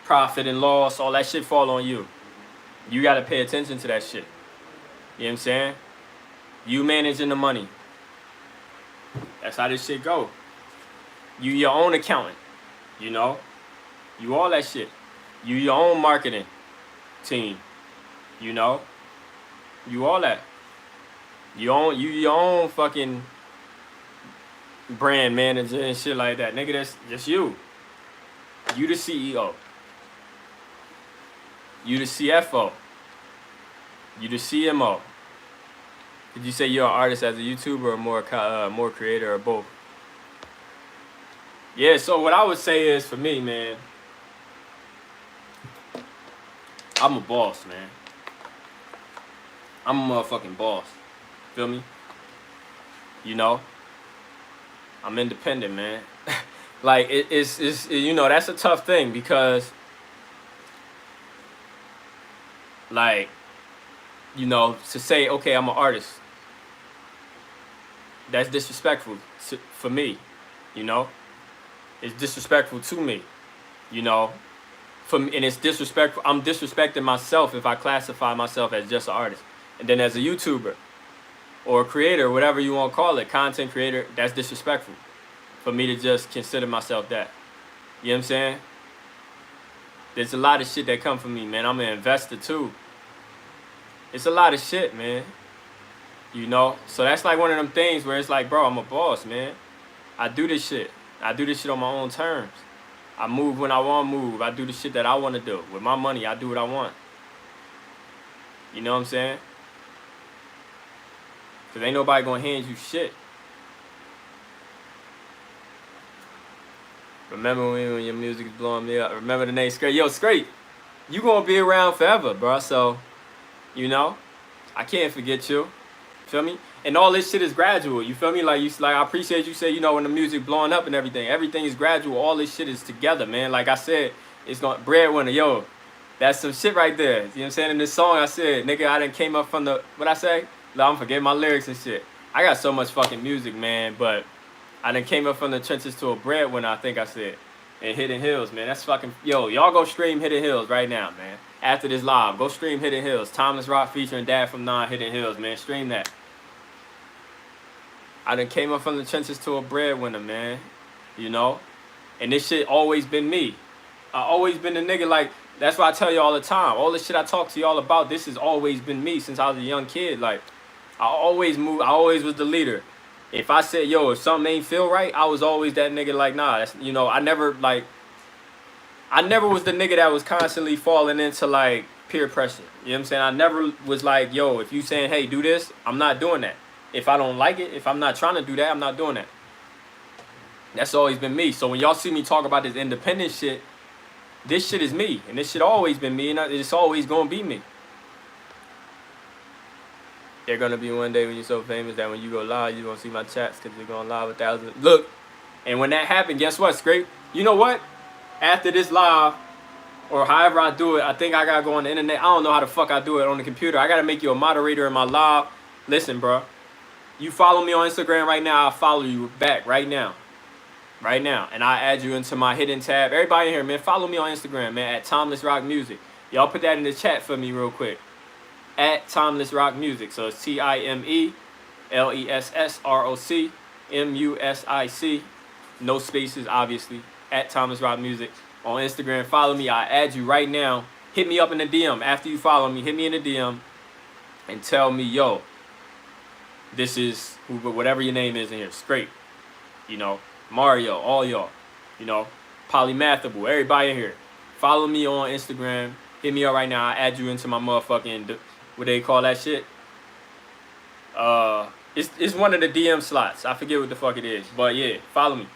A: Profit and loss, all that shit fall on you. You got to pay attention to that shit. You know what I'm saying? You managing the money. That's how this shit go. You your own accountant. You know? You all that shit. You your own marketing team. You know? You all that. You your own fucking brand manager and shit like that. Nigga, that's just you. You the CEO. You the CFO. You the CMO. Did you say you're an artist as a YouTuber or more creator or both? Yeah, so what I would say is for me, man, I'm a boss, man. I'm a motherfucking boss. Feel me? You know? I'm independent, man. Like, it's you know, that's a tough thing because, like, you know, to say, okay, I'm an artist, that's disrespectful for me, you know? It's disrespectful to me, you know? And it's disrespectful. I'm disrespecting myself if I classify myself as just an artist. And then as a YouTuber or a creator, whatever you want to call it, content creator, that's disrespectful for me to just consider myself that. You know what I'm saying? There's a lot of shit that come from me, man. I'm an investor too. It's a lot of shit, man. You know? So that's like one of them things where it's like, bro, I'm a boss, man. I do this shit. I do this shit on my own terms. I move when I want to move. I do the shit that I want to do. With my money, I do what I want. You know what I'm saying? Because ain't nobody going to hand you shit. Remember when your music is blowing me up? Remember the name Scrape? Yo, Scrape, you going to be around forever, bro. So, you know, I can't forget you. Feel me? And all this shit is gradual. You feel me? Like I appreciate you say, you know, when the music blowing up and everything is gradual. All this shit is together, man. Like I said, it's going breadwinner. Yo, that's some shit right there. You know what I'm saying? In this song, I said, nigga, I done came up from the, what I say? No, I'm forgetting my lyrics and shit. I got so much fucking music, man, but I done came up from the trenches to a breadwinner, I think I said. And Hidden Hills, man. That's fucking, yo, y'all go stream Hidden Hills right now, man. After this live, go stream Hidden Hills. TimelessRoc featuring Dad from 9 Hidden Hills, man. Stream that. I done came up from the trenches to a breadwinner, man. You know? And this shit always been me. I always been the nigga like, That's why I tell you all the time. All the shit I talk to y'all about, this has always been me since I was a young kid. Like, I always moved. I always was the leader. If I said, yo, if something ain't feel right, I was always that nigga like, nah, that's, you know, I never was the nigga that was constantly falling into, like, peer pressure. You know what I'm saying? I never was like, yo, if you saying, hey, do this, I'm not doing that. If I don't like it, if I'm not trying to do that, I'm not doing that. That's always been me. So when y'all see me talk about this independent shit, this shit is me. And this shit always been me, and it's always gonna be me. They're gonna be one day when you're so famous that when you go live, you're gonna see my chats because you're going live 1,000. Look, and when that happened, guess what, Scrape? You know what? After this live, or however I do it, I think I gotta go on the internet. I don't know how the fuck I do it on the computer. I gotta make you a moderator in my live. Listen, bro. You follow me on Instagram right now, I'll follow you back right now. Right now. And I'll add you into my hidden tab. Everybody in here, man, follow me on Instagram, man, at TimelessRoc Music. Y'all put that in the chat for me real quick. At TimelessRoc Music. So it's TimelessRoc MUSIC. No spaces, obviously. At TimelessRoc Music. On Instagram, follow me. I add you right now. Hit me up in the DM. After you follow me, hit me in the DM and tell me, yo, this is whatever your name is in here. Straight. You know, Mario, all y'all. You know, Polymathable, everybody in here. Follow me on Instagram. Hit me up right now. I add you into my motherfucking, what they call that shit? It's one of the DM slots. I forget what the fuck it is. But yeah, follow me.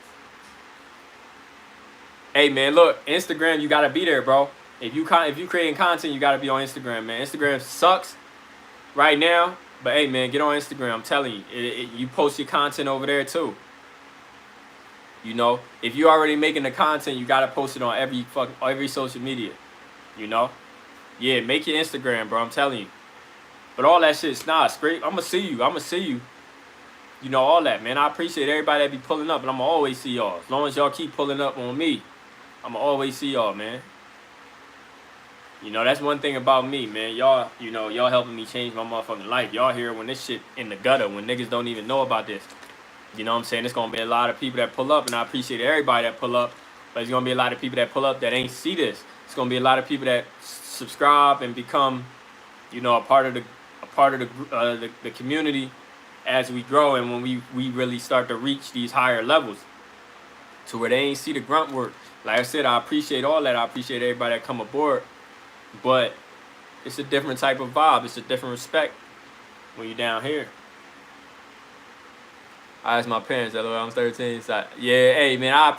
A: Hey man, look, Instagram, you gotta be there, bro. If you creating content, you gotta be on Instagram, man. Instagram sucks right now, but hey man, get on Instagram. I'm telling you, you post your content over there too. You know, if you already making the content, you gotta post it on every social media. You know, yeah, make your Instagram, bro. I'm telling you. But all that shit's not scrape. I'ma see you. You know, all that, man. I appreciate everybody that be pulling up, and I'ma always see y'all. As long as y'all keep pulling up on me, I'ma always see y'all, man. You know, that's one thing about me, man. Y'all, you know, y'all helping me change my motherfucking life. Y'all here when this shit in the gutter, when niggas don't even know about this. You know what I'm saying? It's gonna be a lot of people that pull up, and I appreciate everybody that pull up. But it's gonna be a lot of people that pull up that ain't see this. It's gonna be a lot of people that subscribe and become, you know, a part of the community as we grow, and when we really start to reach these higher levels to where they ain't see the grunt work. Like I said, I appreciate all that. I appreciate everybody that come aboard, but it's a different type of vibe. It's a different respect when you're down here. I asked my parents that I'm 13. So yeah, hey man, I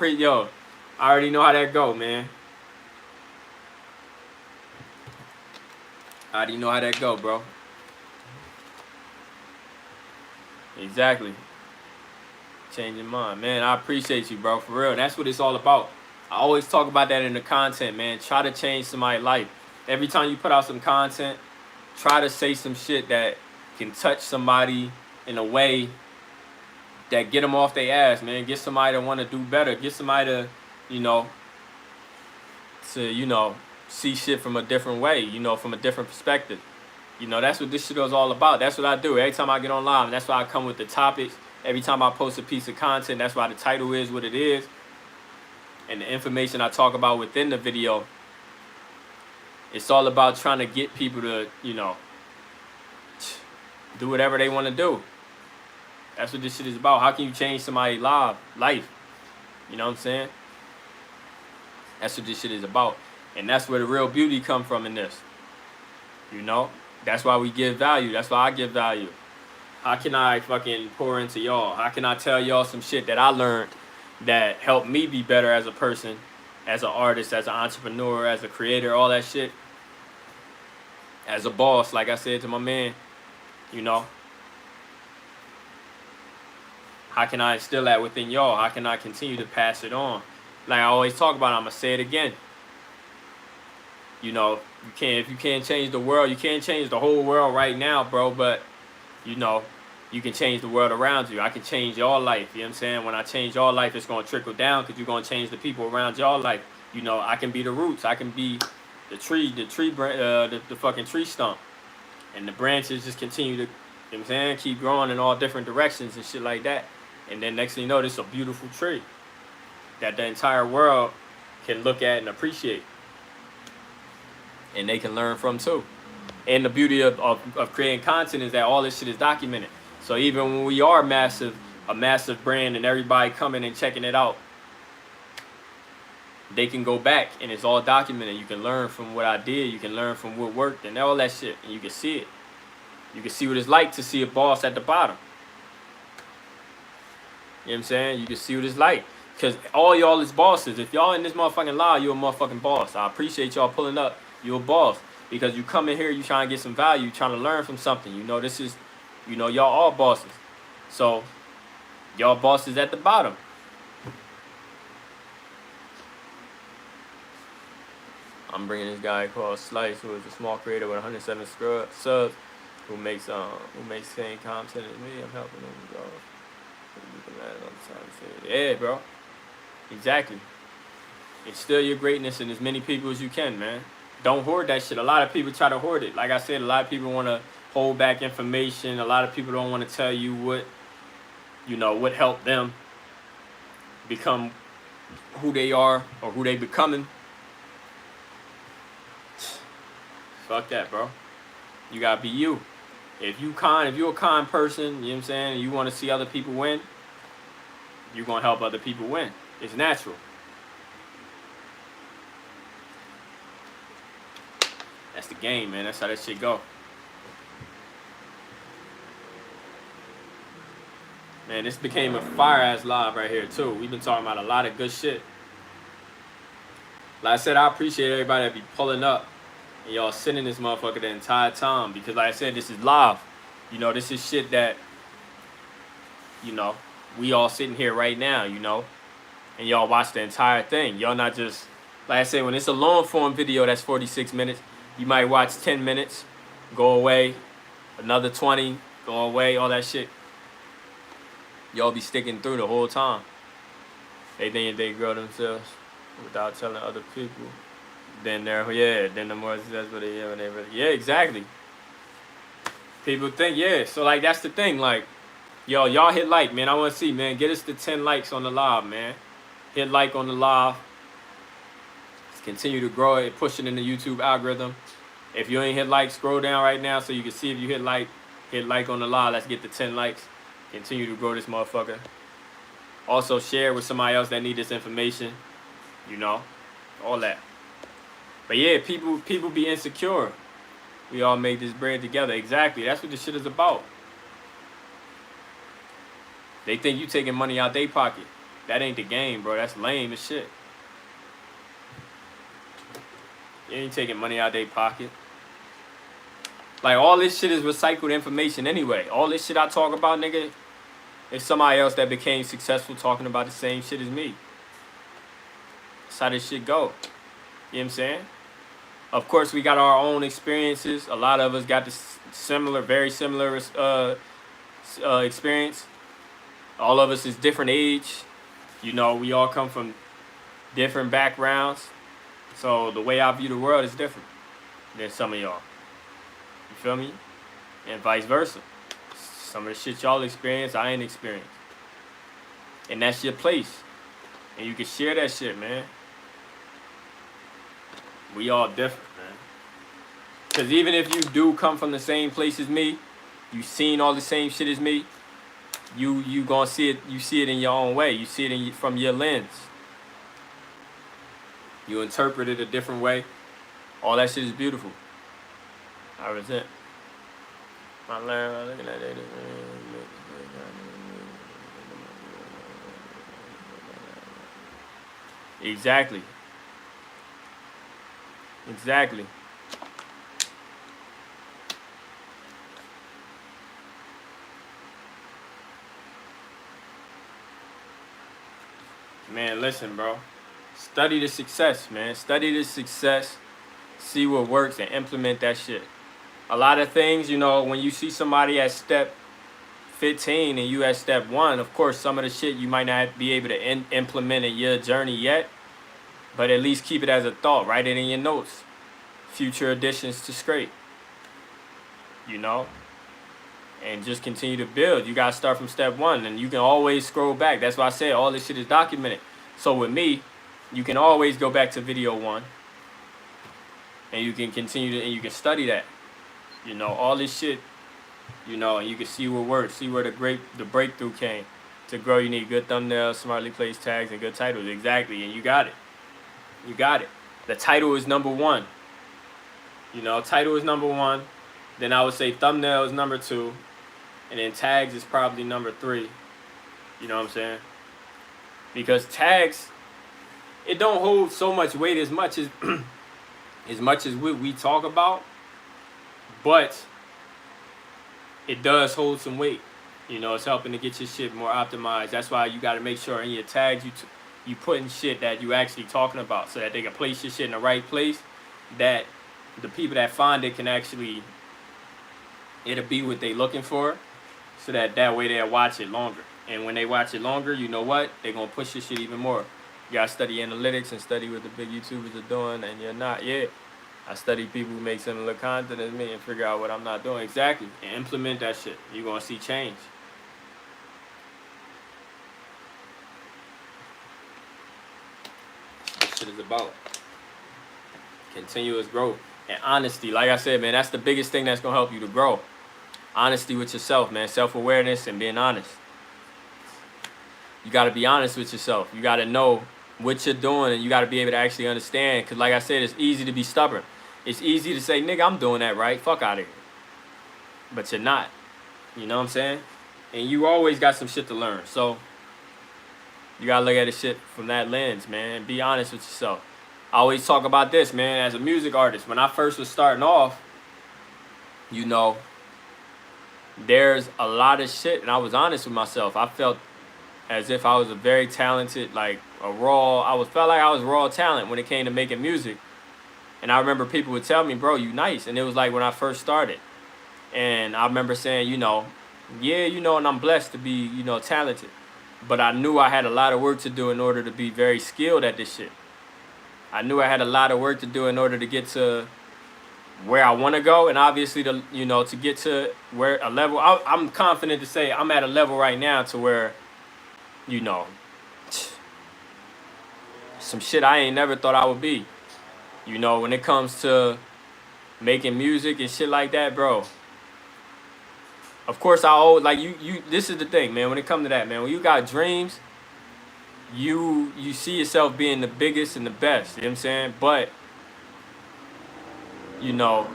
A: already know how that go, man. I already know how that go, bro. Exactly. Changing mind, man. I appreciate you, bro, for real. That's what it's all about. I always talk about that in the content, man. Try to change somebody's life. Every time you put out some content, try to say some shit that can touch somebody in a way that get them off their ass, man. Get somebody to want to do better. Get somebody to, you know, see shit from a different way, you know, from a different perspective. You know, that's what this shit is all about. That's what I do. Every time I get on live, and that's why I come with the topics. Every time I post a piece of content, that's why the title is what it is. And the information I talk about within the video, it's all about trying to get people to, you know, do whatever they want to do. That's what this shit is about. How can you change somebody's life? You know what I'm saying? That's what this shit is about. And that's where the real beauty come from in this. You know? That's why we give value. That's why I give value. How can I fucking pour into y'all? How can I tell y'all some shit that I learned that helped me be better as a person, as an artist, as an entrepreneur, as a creator, all that shit? As a boss, like I said to my man, you know? How can I instill that within y'all? How can I continue to pass it on? Like I always talk about, I'm going to say it again. You know, if you can't change the world, you can't change the whole world right now, bro. But, you know, you can change the world around you. I can change your life. You know what I'm saying? When I change your life, it's going to trickle down because you're going to change the people around your life. You know, I can be the roots. I can be the fucking tree stump. And the branches just continue to, you know what I'm saying, keep growing in all different directions and shit like that. And then next thing you know, this is a beautiful tree that the entire world can look at and appreciate. and they can learn from too. And the beauty of creating content is that all this shit is documented. So even when we are a massive brand and everybody coming and checking it out, they can go back and it's all documented. You can learn from what I did. You can learn from what worked and all that shit. And you can see it. You can see what it's like to see a boss at the bottom. You know what I'm saying? You can see what it's like. Because all y'all is bosses. If y'all in this motherfucking live, you're a motherfucking boss. I appreciate y'all pulling up. You're a boss. Because you come in here, you trying to get some value. You trying to learn from something. You know, this is, you know, y'all all bosses. So, y'all bosses at the bottom. I'm bringing this guy called Slice, who is a small creator with 107 subs, who makes same content as me. I'm helping him grow. Yeah, bro. Exactly. Instill your greatness in as many people as you can, man. Don't hoard that shit. A lot of people try to hoard it. Like I said, a lot of people want to hold back information. A lot of people don't want to tell you what, you know, what helped them become who they are or who they becoming. Fuck that, bro. You gotta be you. If you're a kind person, you know what I'm saying, and you want to see other people win, you're gonna help other people win. It's natural. That's the game, man. That's how that shit go. Man, this became a fire-ass live right here, too. We've been talking about a lot of good shit. Like I said, I appreciate everybody that be pulling up and y'all sitting this motherfucker the entire time. Because like I said, this is live. You know, this is shit that, you know, we all sitting here right now, you know. And y'all watch the entire thing. Y'all not just, like I said, when it's a long-form video that's 46 minutes, you might watch 10 minutes, go away, another 20, go away, all that shit. Y'all be sticking through the whole time. They think they grow themselves without telling other people. Then then the more successful they are when they really, yeah, exactly. People think, yeah, so like that's the thing, like, yo, y'all hit like, man, I want to see, man, get us to 10 likes on the live, man. Hit like on the live. Let's continue to grow it, push it in the YouTube algorithm. If you ain't hit like, scroll down right now so you can see if you hit like on the live. Let's get to 10 likes. Continue to grow this motherfucker. Also share with somebody else that need this information. You know, all that. But yeah, people be insecure. We all make this bread together. Exactly. That's what this shit is about. They think you taking money out their pocket. That ain't the game, bro. That's lame as shit. You ain't taking money out their pocket. Like, all this shit is recycled information anyway. All this shit I talk about, nigga, is somebody else that became successful talking about the same shit as me. That's how this shit go. You know what I'm saying? Of course, we got our own experiences. A lot of us got the very similar experience. All of us is different age. You know, we all come from different backgrounds. So the way I view the world is different than some of y'all. You feel me? And vice versa. Some of the shit y'all experience, I ain't experienced. And that's your place. And you can share that shit, man. We all different, man. Because even if you do come from the same place as me, you seen all the same shit as me, you gonna see it. You see it in your own way. You see it from your lens. You interpret it a different way. All that shit is beautiful. I resent. I learned looking at it. Exactly. Exactly. Man, listen, bro. Study the success, man. Study the success. See what works and implement that shit. A lot of things, you know, when you see somebody at step 15 and you at step 1, of course, some of the shit you might not be able to implement in your journey yet, but at least keep it as a thought. Write it in your notes. Future additions to scrape. You know? And just continue to build. You got to start from step 1, and you can always scroll back. That's why I said all this shit is documented. So with me, you can always go back to video 1. and you can continue to, and you can study that. You know, all this shit, you know, and you can see what works, see where the breakthrough came. To grow, you need good thumbnails, smartly placed tags, and good titles. Exactly, and you got it. You got it. The title is number one. You know, title is number one. Then I would say thumbnail is number two. And then tags is probably number three. You know what I'm saying? Because tags, it don't hold so much weight as much as what we talk about. But it does hold some weight. You know, it's helping to get your shit more optimized. That's why you got to make sure in your tags you put in shit that you actually talking about, so that they can place your shit in the right place, that the people that find it can actually, it'll be what they looking for, so that way they'll watch it longer. And when they watch it longer, you know what? They're going to push your shit even more. You got to study analytics and study what the big YouTubers are doing, and you're not. Yeah, I study people who make similar content as me and figure out what I'm not doing. Exactly. And implement that shit. You're going to see change. Shit is about continuous growth and honesty. Like I said, man, that's the biggest thing that's gonna help you to grow. Honesty with yourself, man. Self-awareness and being honest. You gotta be honest with yourself. You gotta know what you're doing, and you gotta be able to actually understand. Cause like I said, it's easy to be stubborn. It's easy to say, nigga, I'm doing that right. Fuck out of here. But you're not. You know what I'm saying? And you always got some shit to learn. So you gotta look at this shit from that lens, man. Be honest with yourself. I always talk about this, man, as a music artist. When I first was starting off, you know, there's a lot of shit, and I was honest with myself. I felt as if I was a very talented, like felt like I was raw talent when it came to making music. And I remember people would tell me, bro, you nice. And it was like when I first started. And I remember saying, you know, yeah, you know, and I'm blessed to be, you know, talented. But I knew I had a lot of work to do in order to be very skilled at this shit. I knew I had a lot of work to do in order to get to where I want to go, and obviously to, you know, to get to where a level. I'm confident to say I'm at a level right now to where, you know, some shit I ain't never thought I would be. You know, when it comes to making music and shit like that, bro. Of course, this is the thing, man. When it comes to that, man, when you got dreams, you see yourself being the biggest and the best. You know what I'm saying? But, you know,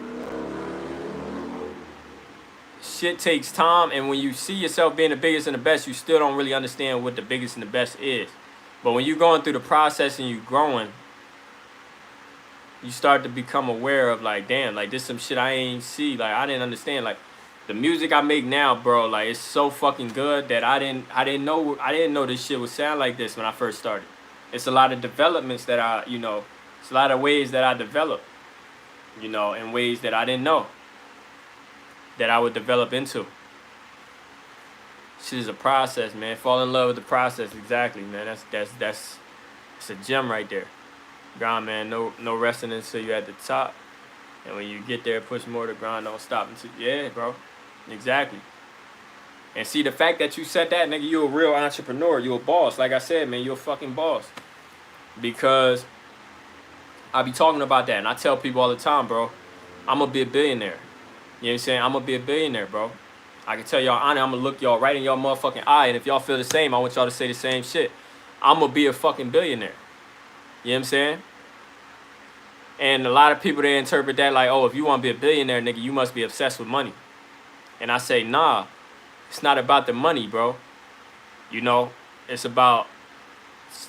A: shit takes time. And when you see yourself being the biggest and the best, you still don't really understand what the biggest and the best is. But when you're going through the process and you're growing, you start to become aware of, like, damn, like, this some shit I ain't see. Like, I didn't understand. Like, the music I make now, bro, like, it's so fucking good that I didn't know this shit would sound like this when I first started. It's a lot of developments that it's a lot of ways that I developed, you know, in ways that I didn't know that I would develop into. Shit is a process, man. Fall in love with the process. Exactly, man. That's it's a gem right there. Grind, man. No resting until you're at the top. And when you get there, push more. The grind don't stop until, yeah, bro. Exactly. And see, the fact that you said that, nigga, you a real entrepreneur. You a boss. Like I said, man, you a fucking boss. Because I be talking about that, and I tell people all the time, bro, I'm gonna be a billionaire. You know what I'm saying? I'm gonna be a billionaire, bro. I can tell y'all honestly, I'm gonna look y'all right in y'all motherfucking eye, and if y'all feel the same, I want y'all to say the same shit. I'm gonna be a fucking billionaire. You know what I'm saying? And a lot of people, they interpret that like, oh, if you want to be a billionaire, nigga, you must be obsessed with money. And I say, nah, it's not about the money, bro. You know, it's about,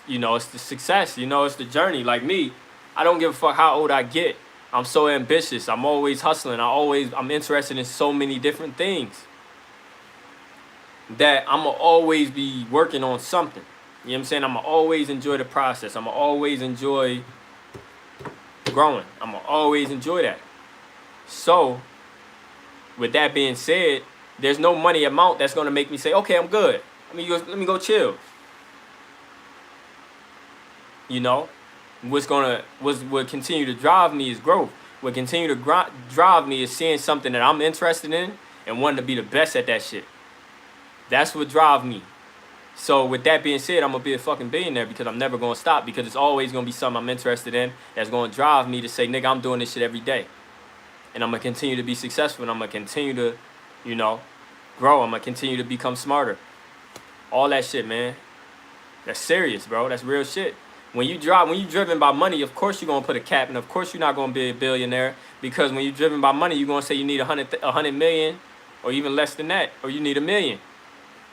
A: you know, it's the success. You know, it's the journey. Like me, I don't give a fuck how old I get. I'm so ambitious. I'm always hustling. I'm interested in so many different things that I'm going to always be working on something. You know what I'm saying? I'm going to always enjoy the process. I'm going to always enjoy growing. I'm going to always enjoy that. So, with that being said, there's no money amount that's going to make me say, okay, I'm good. Let me go chill. You know? What continue to drive me is growth. What continue to drive me is seeing something that I'm interested in and wanting to be the best at that shit. That's what drives me. So with that being said, I'm gonna be a fucking billionaire because I'm never gonna stop, because it's always gonna be something I'm interested in that's gonna drive me to say, nigga, I'm doing this shit every day. And I'm gonna continue to be successful, and I'm gonna continue to, you know, grow. I'm gonna continue to become smarter. All that shit, man. That's serious, bro. That's real shit. When you driven by money, of course you're gonna put a cap, and of course you're not gonna be a billionaire, because when you're driven by money, you're gonna say you need 100 million, or even less than that, or you need 1 million.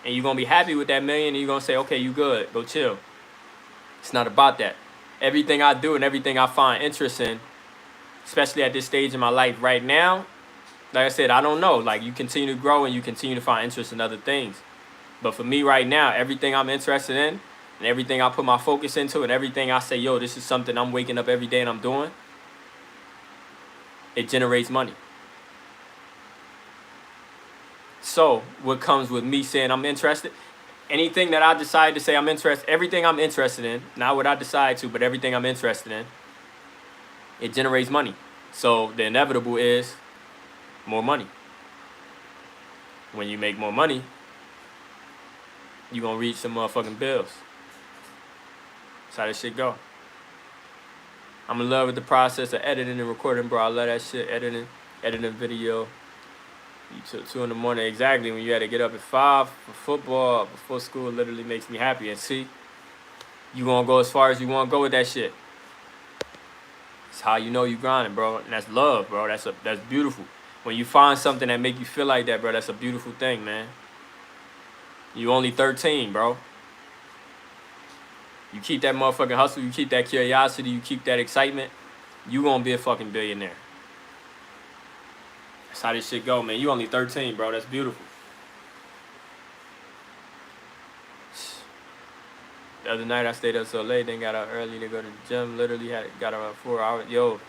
A: And you're gonna be happy with that million, and you're gonna say, okay, you good, go chill. It's not about that. Everything I do and everything I find interest in, especially at this stage in my life right now, like I said, I don't know. Like, you continue to grow and you continue to find interest in other things. But for me right now, everything I'm interested in and everything I put my focus into and everything I say, yo, this is something I'm waking up every day and I'm doing, it generates money. So what comes with me saying I'm interested, anything that I decide to say I'm interested, everything I'm interested in, not what I decide to, but everything I'm interested in, it generates money. So the inevitable is more money. When you make more money, you're going to reach some motherfucking bills. That's how this shit go. I'm in love with the process of editing and recording, bro. I love that shit. Editing video. You took 2 in the morning, exactly, when you had to get up at 5 for football, before school, literally makes me happy. And see, you going to go as far as you want to go with that shit. It's how you know you grinding, bro. And that's love, bro. That's beautiful. When you find something that make you feel like that, bro, that's a beautiful thing, man. You only 13, bro. You keep that motherfucking hustle, you keep that curiosity, you keep that excitement, you gonna be a fucking billionaire. That's how this shit go, man. You only 13, bro. That's beautiful. The other night I stayed up so late, then got out early to go to the gym. Literally got around 4 hours. Yo, you know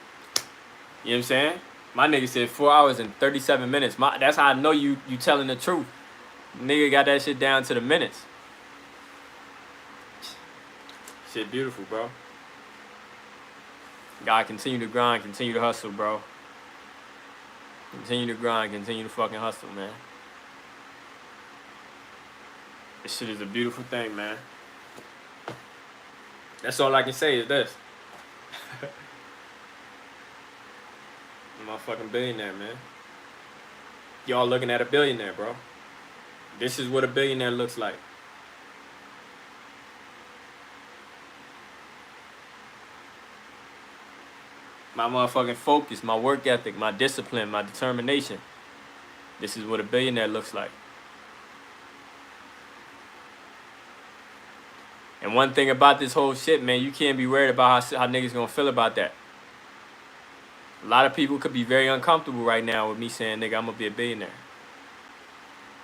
A: what I'm saying? My nigga said 4 hours and 37 minutes. That's how I know you telling the truth. Nigga got that shit down to the minutes. Shit beautiful, bro. God, continue to grind, continue to hustle, bro. Continue to grind, continue to fucking hustle, man. This shit is a beautiful thing, man. That's all I can say is this. I'm a fucking billionaire, man. Y'all looking at a billionaire, bro. This is what a billionaire looks like. My motherfucking focus, my work ethic, my discipline, my determination. This is what a billionaire looks like. And one thing about this whole shit, man, you can't be worried about how niggas gonna feel about that. A lot of people could be very uncomfortable right now with me saying, nigga, I'm gonna be a billionaire.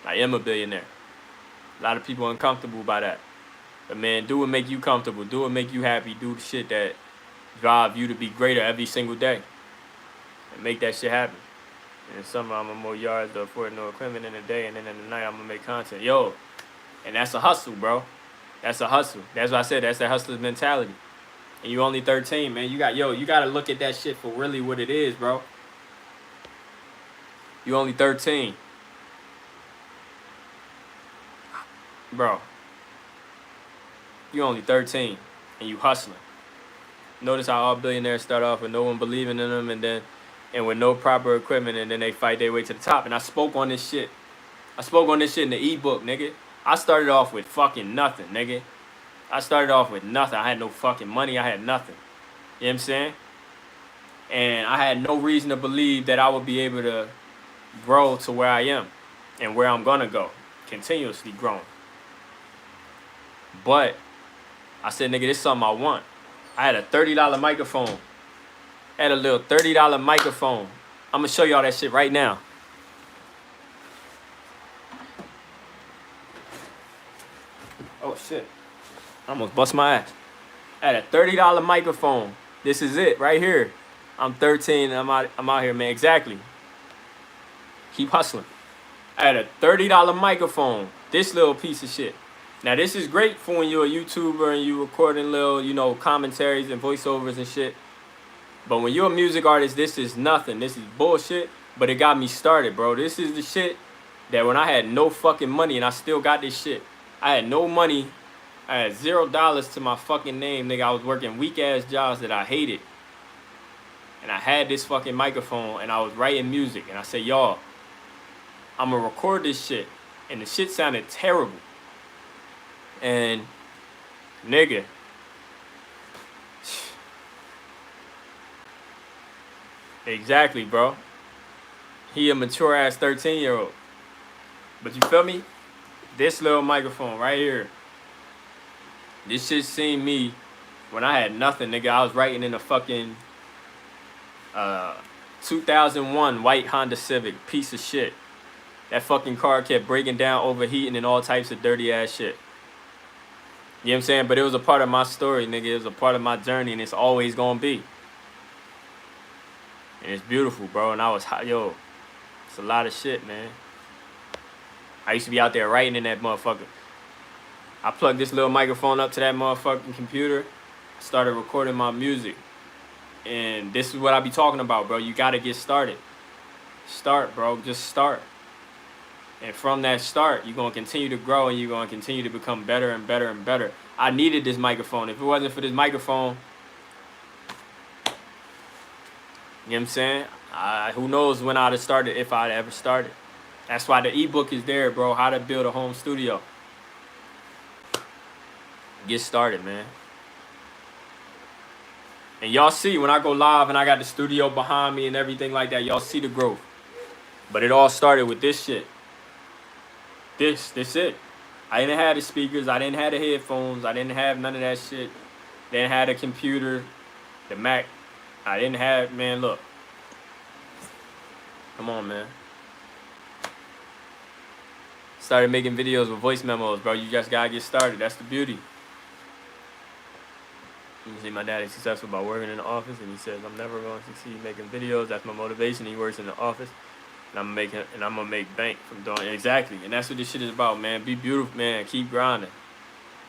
A: I am a billionaire. A lot of people uncomfortable by that. But man, do what make you comfortable. Do what make you happy. Do the shit that drive you to be greater every single day. And make that shit happen. And summer, I'm gonna mow yards to afford no equipment in the day, and then in the night, I'm gonna make content. Yo, and that's a hustle, bro. That's a hustle. That's what I said. That's that hustler's mentality. And you only 13, man. You gotta look at that shit for really what it is, bro. You only 13. Bro. You only 13 and you hustling. Notice how all billionaires start off with no one believing in them, and with no proper equipment, and then they fight their way to the top. And I spoke on this shit. I spoke on this shit in the ebook, nigga. I started off with fucking nothing, nigga. I started off with nothing. I had no fucking money. I had nothing. You know what I'm saying? And I had no reason to believe that I would be able to grow to where I am and where I'm gonna go. Continuously growing. But I said, nigga, this is something I want. I had a $30 microphone. I had a little $30 microphone. I'm gonna show y'all that shit right now. Oh shit. I almost bust my ass. I had a $30 microphone. This is it right here. I'm 13 and I'm out here, man. Exactly. Keep hustling. I had a $30 microphone. This little piece of shit. Now this is great for when you're a YouTuber and you recording little, you know, commentaries and voiceovers and shit. But when you're a music artist, this is nothing. This is bullshit. But it got me started, bro. This is the shit that when I had no fucking money and I still got this shit. I had no money. I had $0 to my fucking name, nigga. I was working weak ass jobs that I hated. And I had this fucking microphone and I was writing music. And I said, y'all, I'm gonna record this shit. And the shit sounded terrible. And nigga, exactly, bro. He a mature ass 13-year-old. But you feel me? This little microphone right here. This shit seen me when I had nothing, nigga. I was writing in a fucking 2001 white Honda Civic, piece of shit. That fucking car kept breaking down, overheating, and all types of dirty ass shit. You know what I'm saying? But it was a part of my story, nigga. It was a part of my journey, and it's always gonna be. And it's beautiful, bro. And I was hot, yo. It's a lot of shit, man. I used to be out there writing in that motherfucker. I plugged this little microphone up to that motherfucking computer, started recording my music. And this is what I be talking about, bro. You gotta get started. Start, bro. Just start. And from that start, you're gonna continue to grow and you're gonna continue to become better and better and better. I needed this microphone. If it wasn't for this microphone, you know what I'm saying? Who knows when I'd have started, if I'd ever started. That's why the ebook is there, bro. How to build a home studio. Get started, man. And y'all see when I go live and I got the studio behind me and everything like that, y'all see the growth. But it all started with this shit. This it. I didn't have the speakers. I didn't have the headphones. I didn't have none of that shit. Didn't have the computer, the Mac. I didn't have, man, look. Come on, man. Started making videos with voice memos, bro. You just gotta get started. That's the beauty. You see, my dad is successful by working in the office, and he says, I'm never going to succeed making videos. That's my motivation. He works in the office, and I'm gonna make bank from doing it. Exactly. And that's what this shit is about, man. Be beautiful, man. Keep grinding.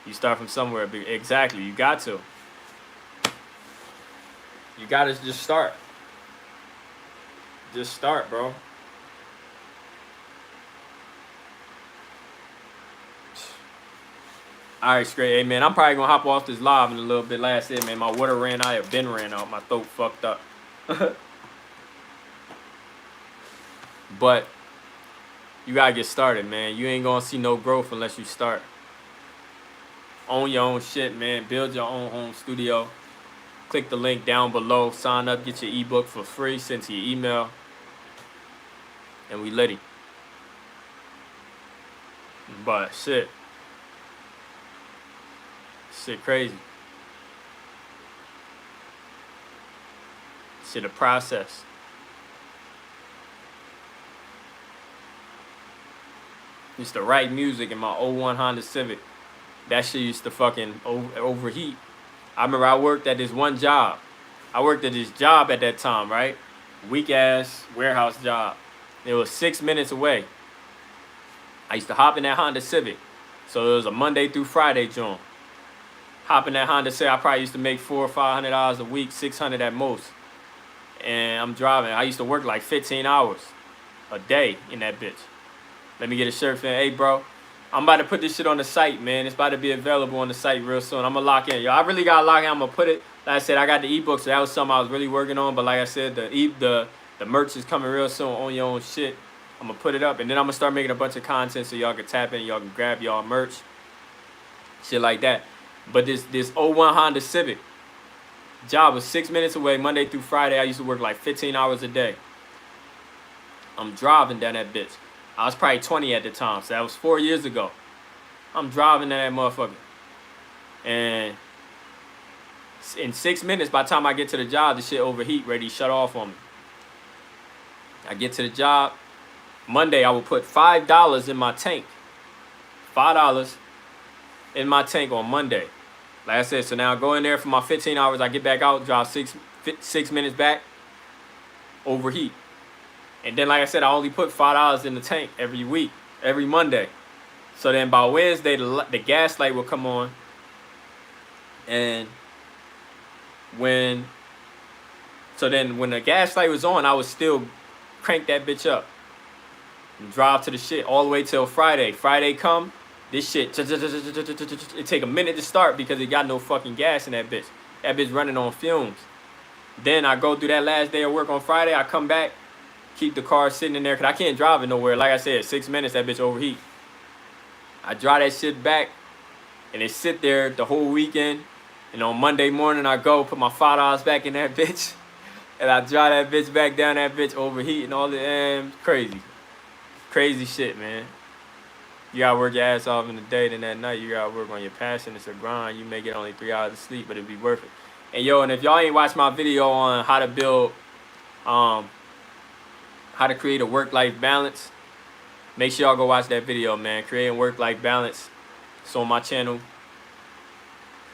A: You start from somewhere. Exactly. You got to. You gotta just start. Just start, bro. Alright, straight. Hey, man, I'm probably gonna hop off this live in a little bit. Like I said, man, my water ran out. I have been ran out. My throat fucked up. But you gotta get started, man. You ain't gonna see no growth unless you start. Own your own shit, man. Build your own home studio. Click the link down below. Sign up. Get your ebook for free. Sent to your email. And we litty. But shit. Shit crazy. Shit a process. Used to write music in my 01 Honda Civic. That shit used to fucking overheat. I remember I worked at this one job. I worked at this job at that time, right? Weak ass warehouse job. It was 6 minutes away. I used to hop in that Honda Civic. So it was a Monday through Friday joint. Hop in that Honda Civic. I probably used to make $400 or $500 a week, $600 at most. And I'm driving. I used to work like 15 hours a day in that bitch. Let me get a shirt fan. Hey, bro, I'm about to put this shit on the site, man. It's about to be available on the site real soon. I'm going to lock in. Yo, I really got to lock in. I'm going to put it. Like I said, I got the ebook, so that was something I was really working on. But like I said, the merch is coming real soon on your own shit. I'm going to put it up. And then I'm going to start making a bunch of content so y'all can tap in. Y'all can grab y'all merch. Shit like that. But this 01 Honda Civic job was 6 minutes away, Monday through Friday. I used to work like 15 hours a day. I'm driving down that bitch. I was probably 20 at the time, so that was 4 years ago. I'm driving down that motherfucker. And in 6 minutes, by the time I get to the job, the shit overheat, ready to shut off on me. I get to the job. Monday, I will put $5 in my tank. $5 in my tank on Monday. Like I said, so now I go in there for my 15 hours. I get back out, drive 6 minutes back, overheat. And then, like I said, I only put $5 in the tank every week, every Monday. So then by Wednesday, the gas light will come on. And when the gas light was on, I would still crank that bitch up and drive to the shit all the way till Friday. Friday come, This shit, it take a minute to start because it got no fucking gas in that bitch. That bitch running on fumes. Then I go through that last day of work on Friday. I come back, keep the car sitting in there because I can't drive it nowhere. Like I said, 6 minutes, that bitch overheat. I drive that shit back, and it sit there the whole weekend. And on Monday morning, I go put my $5 back in that bitch, and I drive that bitch back down. That bitch overheat and all the crazy shit, man. You gotta work your ass off in the day, then at night you gotta work on your passion. It's a grind. You may get only 3 hours of sleep, but it'd be worth it. And yo, and if y'all ain't watched my video on how to build, how to create a work-life balance, make sure y'all go watch that video, man. Creating work-life balance. It's on my channel.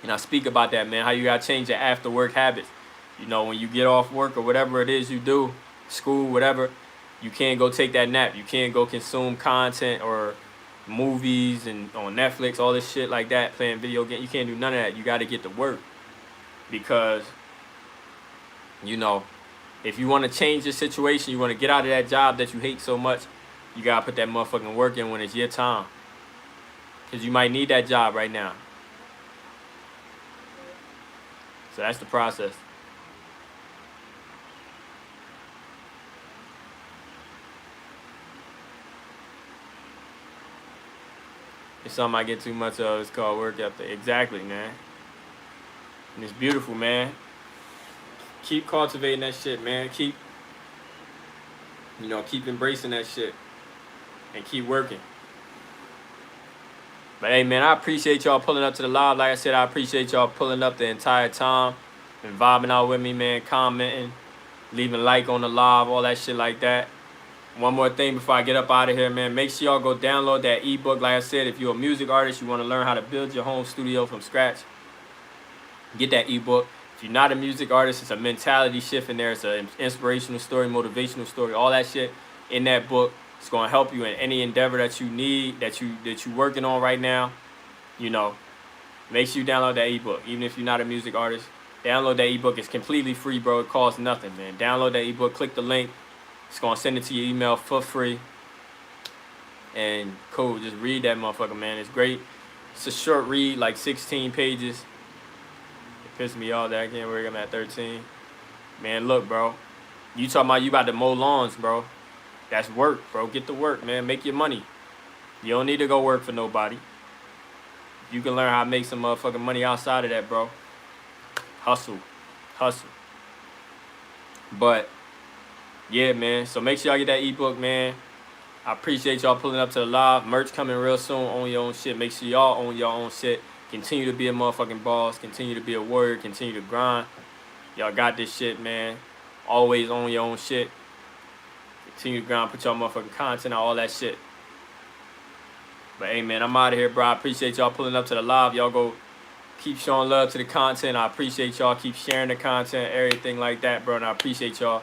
A: And I speak about that, man. How you gotta change your after-work habits. You know, when you get off work or whatever it is you do, school, whatever, you can't go take that nap. You can't go consume content or movies and on Netflix, all this shit like that, playing video games. You can't do none of that. You got to get to work, because, you know, if you want to change your situation, you want to get out of that job that you hate so much, you got to put that motherfucking work in when it's your time, because you might need that job right now. So that's the process. It's something I get too much of. It's called work ethic. Exactly, man. And it's beautiful, man. Keep cultivating that shit, man. Keep embracing that shit. And keep working. But hey, man, I appreciate y'all pulling up to the live. Like I said, I appreciate y'all pulling up the entire time and vibing out with me, man. Commenting, leaving a like on the live, all that shit like that. One more thing before I get up out of here, man. Make sure y'all go download that ebook. Like I said, if you're a music artist, you want to learn how to build your home studio from scratch, get that ebook. If you're not a music artist, it's a mentality shift in there. It's an inspirational story, motivational story, all that shit in that book. It's going to help you in any endeavor that you need, that you're working on right now. You know, make sure you download that ebook. Even if you're not a music artist, download that ebook. It's completely free, bro. It costs nothing, man. Download that ebook. Click the link. It's going to send it to your email for free. And cool, just read that motherfucker, man. It's great. It's a short read, like 16 pages. It pissed me off that I can't work. I'm at 13. Man, look, bro. You talking about you about to mow lawns, bro. That's work, bro. Get to work, man. Make your money. You don't need to go work for nobody. You can learn how to make some motherfucking money outside of that, bro. Hustle. Hustle. But yeah, man. So make sure y'all get that ebook, man. I appreciate y'all pulling up to the live. Merch coming real soon. Own your own shit. Make sure y'all own your own shit. Continue to be a motherfucking boss. Continue to be a warrior. Continue to grind. Y'all got this shit, man. Always own your own shit. Continue to grind. Put y'all motherfucking content out. All that shit. But hey, man, I'm out of here, bro. I appreciate y'all pulling up to the live. Y'all go keep showing love to the content. I appreciate y'all. Keep sharing the content. Everything like that, bro. And I appreciate y'all.